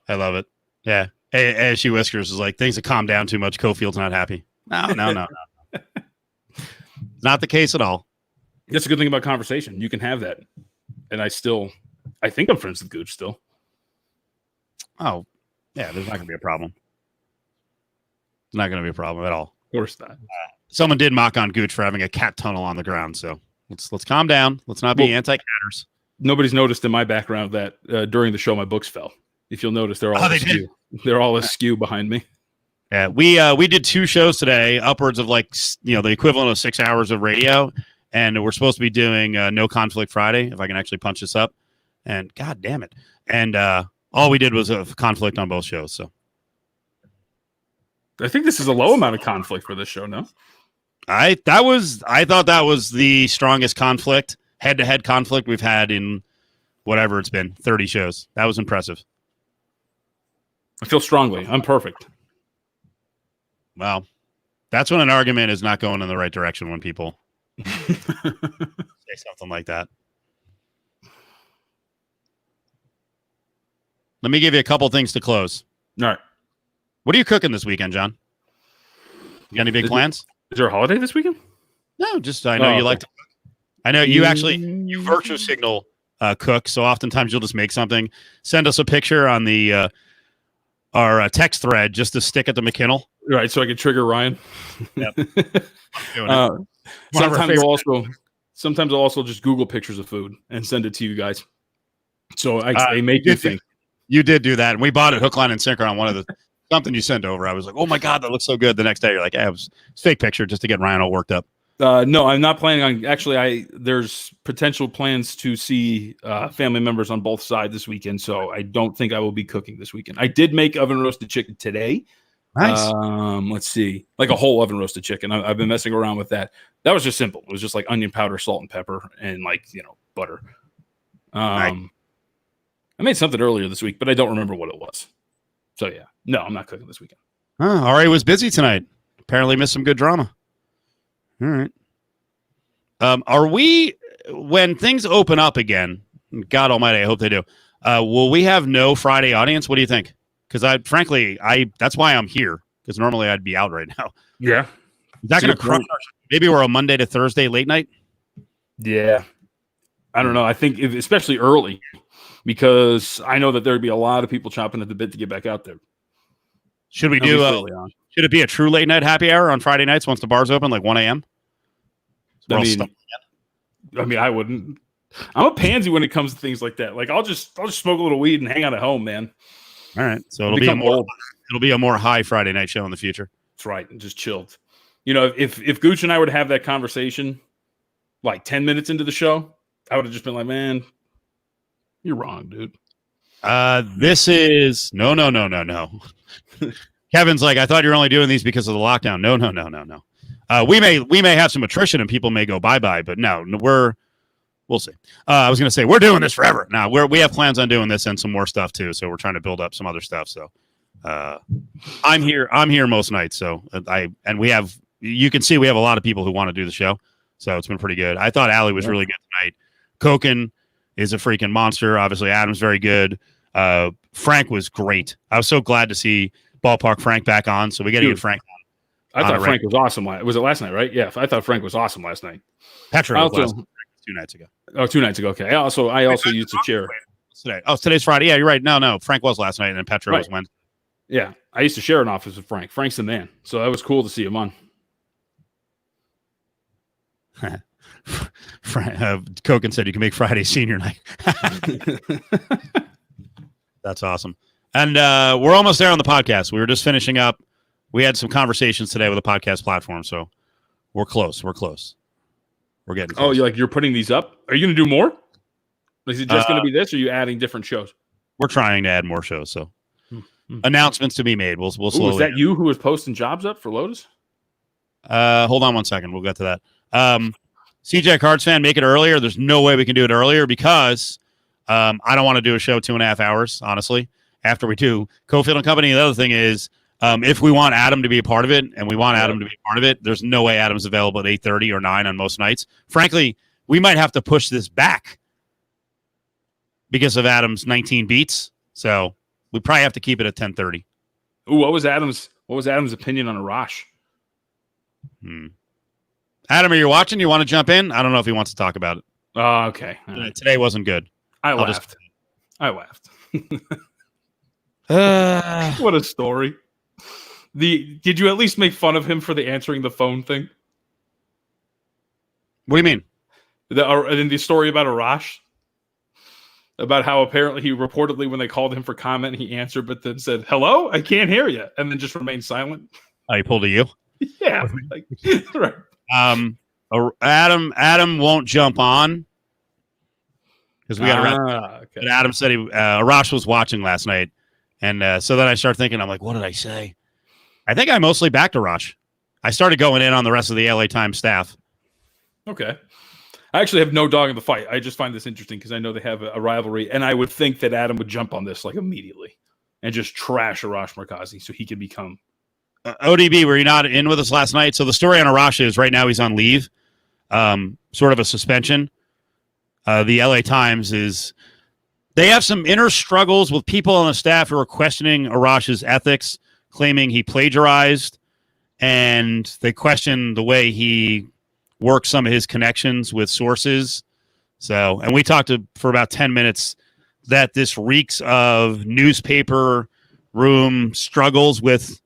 I love it. Yeah. Hey, Ashy Whiskers is like, things have calmed down too much. Cofield's not happy. No. Not the case at all. That's a good thing about conversation. You can have that. And I think I'm friends with Gooch still. Oh, yeah, there's not going to be a problem. It's not going to be a problem at all. Of course not. Someone did mock on Gooch for having a cat tunnel on the ground, so let's calm down. Let's not be anti-catters. Nobody's noticed in my background that during the show my books fell. If you'll notice, they're all askew. They're all askew behind me. Yeah, we did 2 shows today, upwards of the equivalent of 6 hours of radio, and we're supposed to be doing No Conflict Friday, if I can actually punch this up. And God damn it! And all we did was a conflict on both shows. So I think this is a low amount of conflict for this show. No, I thought that was the strongest conflict, head-to-head conflict we've had in whatever it's been, 30 shows. That was impressive. I feel strongly. I'm perfect. Well, that's when an argument is not going in the right direction, when people say something like that. Let me give you a couple things to close. All right. What are you cooking this weekend, John? You got any big plans? Is there a holiday this weekend? No, just I know you like to cook. I know you virtue signal cook, so oftentimes you'll just make something. Send us a picture on the our text thread just to stick at the McKinnell. Right, so I can trigger Ryan. Yep. Sometimes I'll also just Google pictures of food and send it to you guys. So they make you think. You did do that, and we bought it hook, line, and sinker on one of the something you sent over. I was like, "Oh my god, that looks so good!" The next day, you're like, "Yeah, it was a fake picture just to get Ryan all worked up." No, I'm not planning on. Actually, there's potential plans to see family members on both sides this weekend, so I don't think I will be cooking this weekend. I did make oven roasted chicken today. Nice. Let's see, like a whole oven roasted chicken. I've been messing around with that. That was just simple. It was just like onion powder, salt, and pepper, and butter. Nice. I made something earlier this week, but I don't remember what it was. So yeah, no, I'm not cooking this weekend. Ari was busy tonight. Apparently missed some good drama. All right. Are we, when things open up again, God almighty, I hope they do, will we have no Friday audience? What do you think? Because frankly, that's why I'm here, because normally I'd be out right now. Yeah. Is that going to crush? Maybe we're a Monday to Thursday late night? Yeah. I don't know. I think especially early, because I know that there'd be a lot of people chomping at the bit to get back out there. Should we do should it be a true late night happy hour on Friday nights once the bar's open, like 1 a.m.? I mean, I wouldn't. I'm a pansy when it comes to things like that. Like I'll just smoke a little weed and hang out at home, man. All right, so it'll be a more high Friday night show in the future. That's right, and just chilled. If Gooch and I were to have that conversation, like 10 minutes into the show, I would have just been like, "Man, you're wrong, dude." This is no. Kevin's like, I thought you were only doing these because of the lockdown. No. We may have some attrition and people may go bye-bye, but no, we'll see. I was going to say we're doing this forever. Now we have plans on doing this and some more stuff too. So we're trying to build up some other stuff. So I'm here most nights. So you can see we have a lot of people who want to do the show. So it's been pretty good. I thought Allie was really good tonight. Koken is a freaking monster. Obviously Adam's very good. Frank was great. I was so glad to see Ballpark Frank back on. So we got to get Frank on. I thought Frank was awesome. Was it last night, right? Yeah, I thought Frank was awesome last night. Petro was 2 nights ago. Oh, 2 nights ago. Okay. I also used to share. Today. Oh, today's Friday. Yeah, you're right. No. Frank was last night, and then Petro was Wednesday. Yeah, I used to share an office with Frank. Frank's the man. So that was cool to see him on. Koken said you can make Friday senior night. That's awesome. And we're almost there on the podcast. We were just finishing up. We had some conversations today with the podcast platform, so we're close. We're getting close. Oh, you're putting these up? Are you going to do more? Is it just going to be this, or are you adding different shows? We're trying to add more shows, so announcements to be made. We'll slowly. Was that you who was posting jobs up for Lotus? Hold on 1 second. We'll get to that. CJ Cards fan, make it earlier. There's no way we can do it earlier because I don't want to do a show 2.5 hours, honestly, after we do Cofield and Company. The other thing is, if we want Adam to be a part of it, and we want Adam to be a part of it, there's no way Adam's available at 8:30 or 9 on most nights. Frankly, we might have to push this back because of Adam's 19 beats. So we probably have to keep it at 10:30. Ooh, what was Adam's opinion on Arash? Adam, are you watching? You want to jump in? I don't know if he wants to talk about it. Okay. Right. Today wasn't good. I laughed. What a story. Did you at least make fun of him for the answering the phone thing? What do you mean? In the story about Arash? About how apparently he reportedly, when they called him for comment, he answered, but then said, "Hello, I can't hear you," and then just remained silent. Oh, he pulled a you? Yeah. Right. Adam won't jump on because we got okay. But Adam said Arash was watching last night, and so then I start thinking, I'm like, what did I say? I think I mostly backed Arash. I started going in on the rest of the LA Times staff. Okay. I actually have no dog in the fight. I just find this interesting because I know they have a rivalry, and I would think that Adam would jump on this like immediately and just trash Arash Markazi so he can become. ODB, were you not in with us last night? So the story on Arash is right now he's on leave, sort of a suspension. The LA Times is they have some inner struggles with people on the staff who are questioning Arash's ethics, claiming he plagiarized, and they question the way he works some of his connections with sources. So, and we talked for about 10 minutes that this reeks of newspaper room struggles with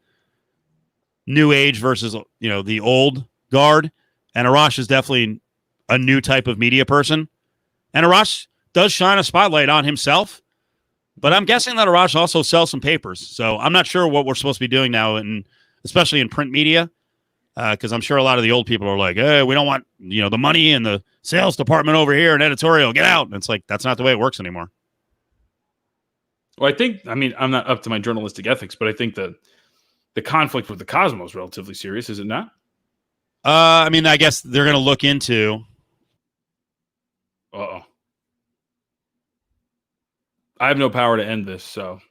new age versus, the old guard. And Arash is definitely a new type of media person. And Arash does shine a spotlight on himself, but I'm guessing that Arash also sells some papers. So I'm not sure what we're supposed to be doing now, especially in print media. Because I'm sure a lot of the old people are like, hey, we don't want, the money in the sales department over here and editorial. Get out. And it's like, that's not the way it works anymore. Well, I'm not up to my journalistic ethics, but I think that the conflict with the Cosmo is relatively serious, is it not? I guess they're going to look into. Uh-oh. I have no power to end this, so.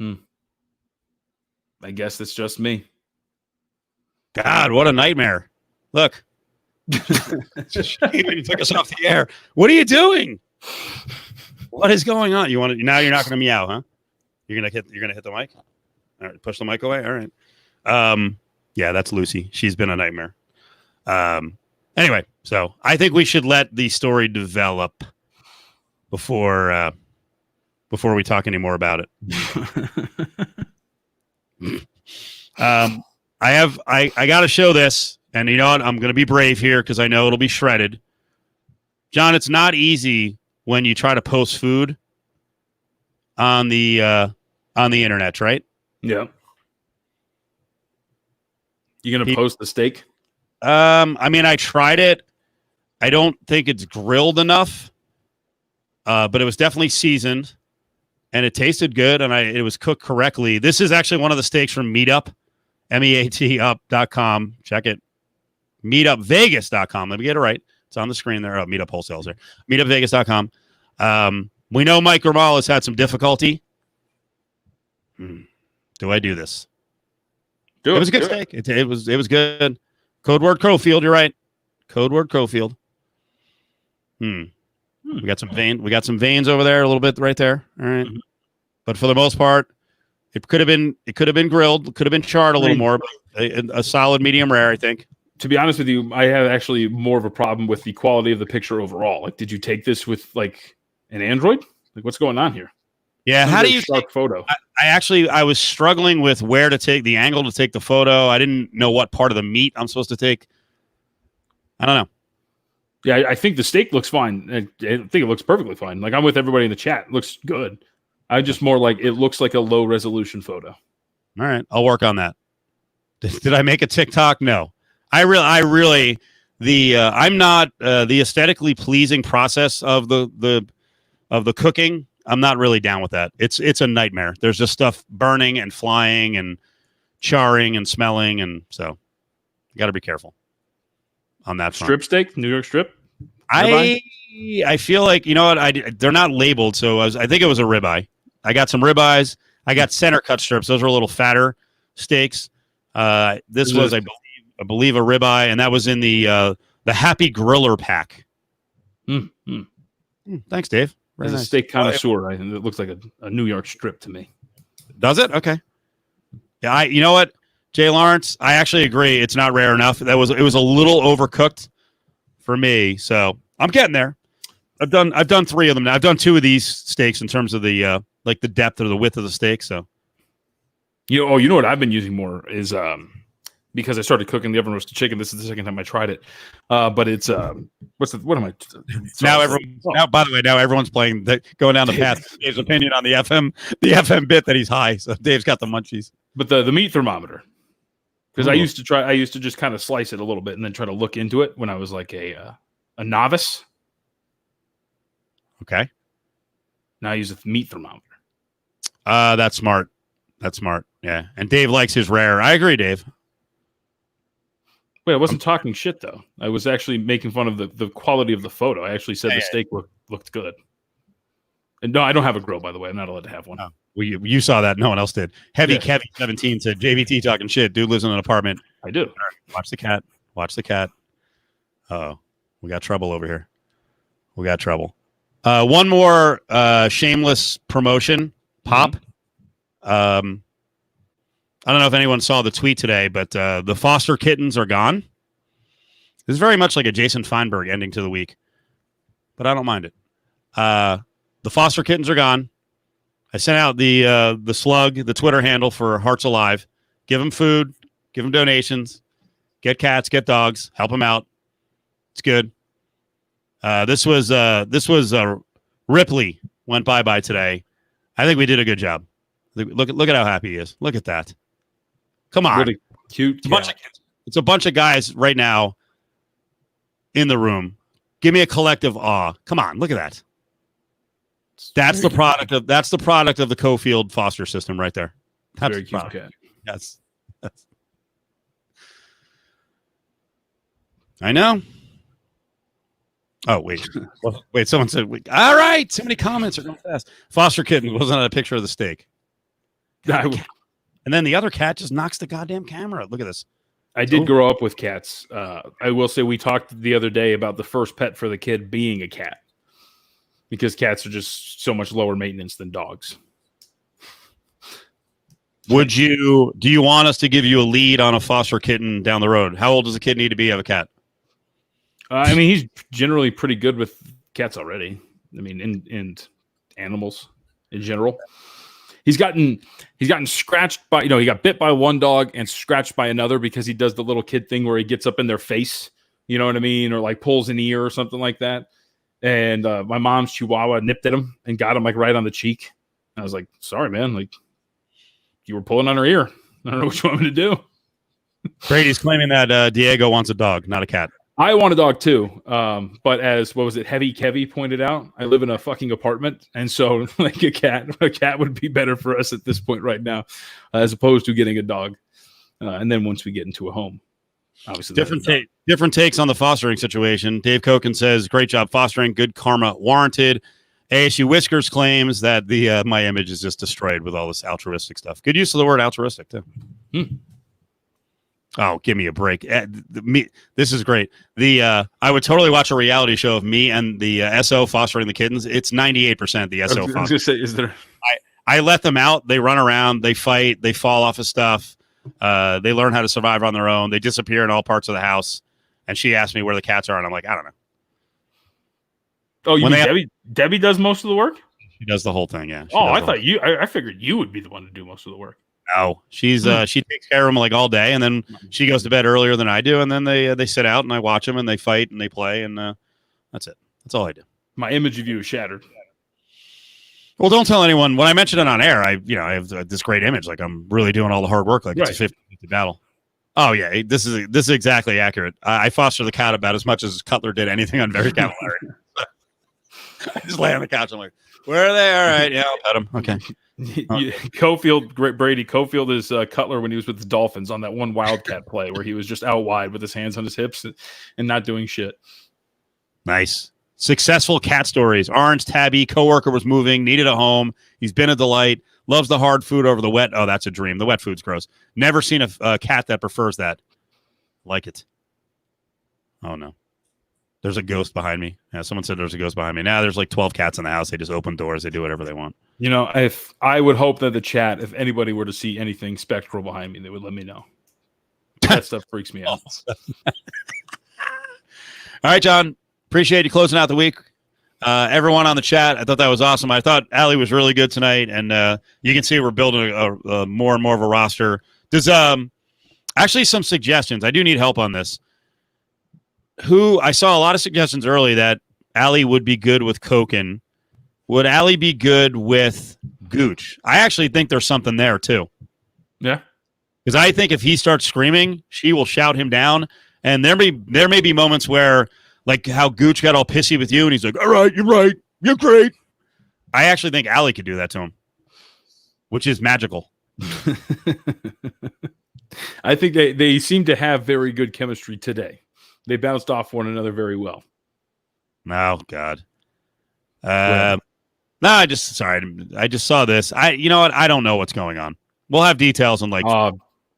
I guess it's just me. God, what a nightmare. Look. It's a shame you took us off the air. What are you doing? What is going on? Now you're not going to meow, huh? You're going to hit the mic? All right, push the mic away. All right. Yeah, that's Lucy. She's been a nightmare. Anyway, so I think we should let the story develop before we talk any more about it. I got to show this, and you know what? I'm going to be brave here because I know it'll be shredded. John, it's not easy when you try to post food on the internet, right? Yeah. You going to post the steak? I tried it. I don't think it's grilled enough, but it was definitely seasoned, and it tasted good, and it was cooked correctly. This is actually one of the steaks from Meetup. meatup.com. Check it. Meetupvegas.com. Let me get it right. It's on the screen there. Meetup Wholesales there. Meetupvegas.com. We know Mike Ramal has had some difficulty. Do I do this? It was a good steak. It was good. Code word Crowfield. You're right. Code word Crowfield. We got some veins over there, a little bit right there. All right. But for the most part, it could have been grilled, could have been charred a little more, but a solid medium rare, I think. To be honest with you, I have actually more of a problem with the quality of the picture overall. Like, did you take this with like an Android? Like, what's going on here? Yeah, how do you take photo? I was struggling with where to take the angle to take the photo. I didn't know what part of the meat I'm supposed to take. I don't know. Yeah, I think the steak looks fine. I think it looks perfectly fine. Like, I'm with everybody in the chat. It looks good. I just more like it looks like a low resolution photo. All right, I'll work on that. Did I make a TikTok? No. I'm not the aesthetically pleasing process of the cooking. I'm not really down with that. It's a nightmare. There's just stuff burning and flying and charring and smelling, and so you got to be careful on that front. Strip steak, New York strip. I feel like, you know what? They're not labeled, so I think it was a ribeye. I got some ribeyes. I got center cut strips. Those are a little fatter steaks. This was, I believe, a ribeye, and that was in the Happy Griller pack. Thanks, Dave. As a steak connoisseur, it looks like a New York strip to me. Does it? Okay. Yeah, you know what, Jay Lawrence? I actually agree. It's not rare enough. It was a little overcooked for me, so I'm getting there. I've done 3 of them now. I've done 2 of these steaks in terms of the the depth or the width of the steak. So, you know what I've been using more is because I started cooking the oven roasted chicken. This is the second time I tried it, but it's what am I? Now, by the way, now everyone's going down the path. Dave's opinion on the FM bit that he's high. So Dave's got the munchies. But the meat thermometer, because I used to just kind of slice it a little bit and then try to look into it when I was like a novice. Okay. Now I use a meat thermometer. That's smart. That's smart. Yeah, and Dave likes his rare. I agree, Dave. Wait, I wasn't talking shit though. I was actually making fun of the quality of the photo. I actually said the steak looked good. And no, I don't have a grill, by the way. I'm not allowed to have one. Oh, well, you saw that. No one else did. Heavy Kevin 17 said JVT talking shit. Dude lives in an apartment. I do. Watch the cat. Watch the cat. Oh, we got trouble over here. We got trouble. One more shameless promotion pop. I don't know if anyone saw the tweet today, but the foster kittens are gone. This is very much like a Jason Feinberg ending to the week, but I don't mind it. The foster kittens are gone. I sent out the slug, the Twitter handle for Hearts Alive. Give them food, give them donations, get cats, get dogs, help them out. It's good. This was Ripley went bye today. I think we did a good job. Look at how happy he is. Look at that. Come on. Really cute. It's a bunch of guys right now in the room. Give me a collective awe. Come on, look at that. That's the product of the Cofield foster system right there. That's very cute cat. Yes. I know. Oh, wait. Someone said, all right. So many comments are going fast. Foster kitten wasn't a picture of the steak. And then the other cat just knocks the goddamn camera. Look at this. I did grow up with cats. I will say we talked the other day about the first pet for the kid being a cat because cats are just so much lower maintenance than dogs. Do you want us to give you a lead on a foster kitten down the road? How old does a kid need to be to have a cat? I mean, he's generally pretty good with cats already. I mean, and animals in general. He's gotten scratched by, he got bit by one dog and scratched by another because he does the little kid thing where he gets up in their face, you know what I mean? Or like pulls an ear or something like that. And my mom's Chihuahua nipped at him and got him like right on the cheek. I was like, sorry, man. Like you were pulling on her ear. I don't know what you want me to do. Brady's claiming that Diego wants a dog, not a cat. I want a dog too, but as Heavy Kevy pointed out, I live in a fucking apartment, and so like a cat would be better for us at this point right now, as opposed to getting a dog. And then once we get into a home, obviously different takes on the fostering situation. Dave Koken says, "Great job fostering, good karma warranted." ASU Whiskers claims that the my image is just destroyed with all this altruistic stuff. Good use of the word altruistic too. Oh, give me a break. This is great. I would totally watch a reality show of me and the SO fostering the kittens. It's 98% the SO. I was gonna say, is there? I let them out. They run around. They fight. They fall off of stuff. They learn how to survive on their own. They disappear in all parts of the house. And she asked me where the cats are, and I'm like, I don't know. Oh, you mean Debbie does most of the work? She does the whole thing. Yeah. I figured you would be the one to do most of the work. No, she's she takes care of them like all day, and then she goes to bed earlier than I do, and then they sit out and I watch them and they fight and they play, and that's it. That's all I do. My image of you is shattered. Well, don't tell anyone. When I mentioned it on air, I have this great image, like I'm really doing all the hard work, like it's a 50-50 battle. Oh yeah, this is exactly accurate. I foster the cat about as much as Cutler did anything on Very Cavallari. I just lay on the couch. I'm like, where are they? All right, yeah, I'll pet them. Okay. Cofield, great Brady. Cofield is Cutler when he was with the Dolphins on that one Wildcat play where he was just out wide with his hands on his hips and not doing shit. Nice. Successful cat stories. Orange tabby, coworker was moving, needed a home. He's been a delight. Loves the hard food over the wet. Oh, that's a dream. The wet food's gross. Never seen a cat that prefers that. Like it. Oh, no. There's a ghost behind me. Yeah, someone said there's a ghost behind me. Now there's like 12 cats in the house. They just open doors. They do whatever they want. If I would hope that the chat, if anybody were to see anything spectral behind me, they would let me know. That stuff freaks me out. All right, John. Appreciate you closing out the week. Everyone on the chat, I thought that was awesome. I thought Allie was really good tonight, and you can see we're building a more and more of a roster. There's actually some suggestions. I do need help on this. I saw a lot of suggestions early that Allie would be good with Koken. Would Allie be good with Gooch? I actually think there's something there too. Yeah. Because I think if he starts screaming, she will shout him down. And there may be moments where, like how Gooch got all pissy with you, and he's like, all right, you're great. I actually think Allie could do that to him, which is magical. I think they seem to have very good chemistry today. They bounced off one another very well. Oh God. No, I just saw this. You know what? I don't know what's going on. We'll have details in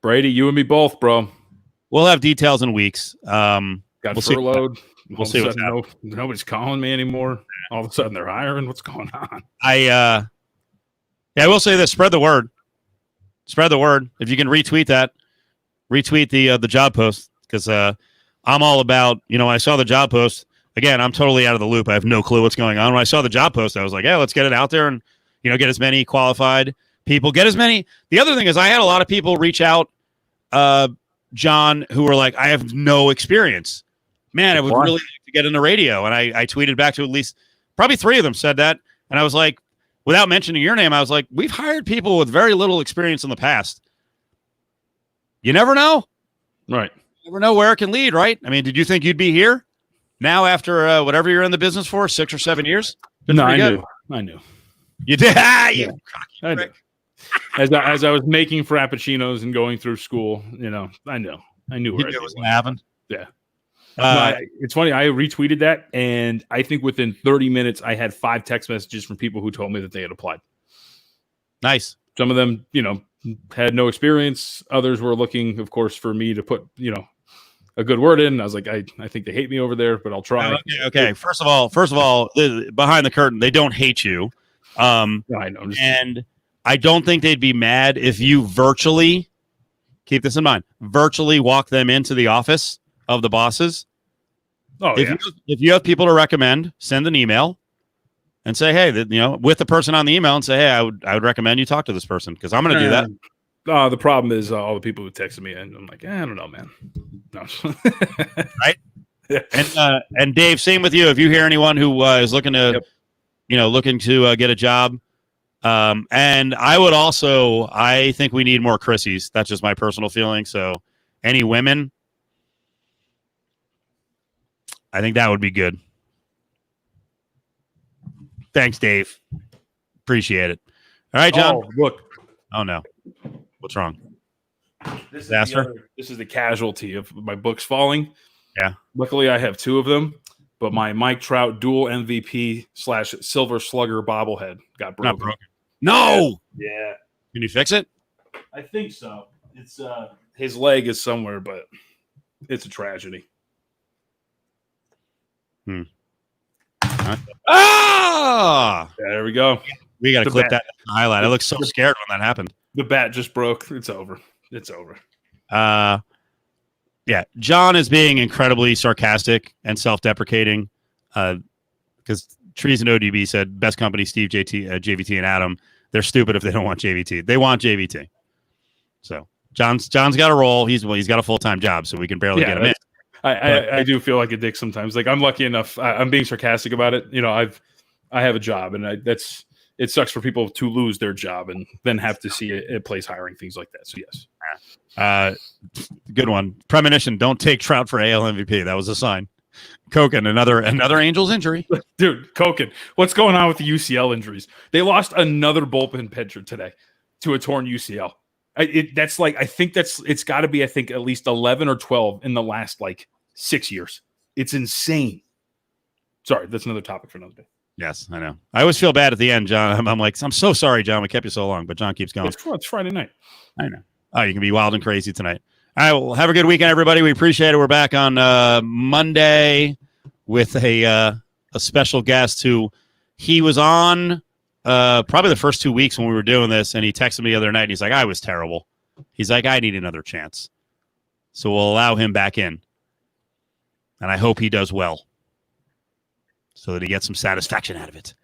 Brady, you and me both, bro. We'll have details in weeks. Got we'll furloughed. We'll see what's happening. Nobody's calling me anymore. All of a sudden they're hiring. What's going on? I will say this: spread the word. Spread the word. If you can retweet that, retweet the job post, because I'm all about, when I saw the job post, again, I'm totally out of the loop. I have no clue what's going on. When I saw the job post, I was like, yeah, let's get it out there and, get as many qualified people, get as many. The other thing is I had a lot of people reach out, John, who were like, I have no experience. Man, I would really like to get into radio. And I tweeted back to at least probably 3 of them said that. And I was like, without mentioning your name, I was like, we've hired people with very little experience in the past. You never know. Right. You never know where it can lead, right? I mean, did you think you'd be here now after whatever you're in the business for, 6 or 7 years? No, I knew. You did? You cocky prick. As I was making frappuccinos and going through school, I knew where it was going to happen. Yeah. It's funny. I retweeted that, and I think within 30 minutes, I had 5 text messages from people who told me that they had applied. Nice. Some of them, had no experience. Others were looking, of course, for me to put, a good word in. I was like, I think they hate me over there, but I'll try. Okay. First of all, behind the curtain, they don't hate you. I know. And I don't think they'd be mad if you virtually, keep this in mind, virtually walk them into the office of the bosses. Oh, if you have people to recommend, send an email and say, hey, with the person on the email, and say, hey, I would recommend you talk to this person, because I'm going to do that. The problem is all the people who texted me, and I'm like, I don't know, man. No. Right. Yeah. And Dave, same with you. If you hear anyone who is looking to, looking to get a job, and I think we need more Chrissies. That's just my personal feeling. So any women, I think that would be good. Thanks, Dave. Appreciate it. All right, John. Oh, look. Oh, no. What's wrong? This is the casualty of my books falling. Yeah. Luckily, I have 2 of them, but my Mike Trout dual MVP / Silver Slugger bobblehead got broken. Not broken. No. Yeah. Can you fix it? I think so. It's his leg is somewhere, but it's a tragedy. Ah! Yeah, there we go. We got to clip that highlight. I looked so scared when that happened. The bat just broke. It's over. Yeah. John is being incredibly sarcastic and self-deprecating, because Trees and ODB said best company, Steve, JVT, and Adam. They're stupid if they don't want JVT. They want JVT. So John's got a role. He's got a full-time job, so we can barely get him in. I do feel like a dick sometimes. Like, I'm lucky enough. I'm being sarcastic about it. I have a job, and it sucks for people to lose their job and then have to see a place hiring things like that. So yes. Good one. Premonition. Don't take Trout for AL MVP. That was a sign. Koken, another Angels injury. Dude, Koken. What's going on with the UCL injuries? They lost another bullpen pitcher today to a torn UCL. I think it's got to be, at least 11 or 12 in the last 6 years. It's insane. Sorry, that's another topic for another day. Yes, I know. I always feel bad at the end, John. I'm like, I'm so sorry, John. We kept you so long, but John keeps going. It's Friday night. I know. Oh, you can be wild and crazy tonight. All right, well, have a good weekend, everybody. We appreciate it. We're back on Monday with a special guest who he was on probably the first 2 weeks when we were doing this, and he texted me the other night, and he's like, I was terrible. He's like, I need another chance. So we'll allow him back in. And I hope he does well so that he gets some satisfaction out of it.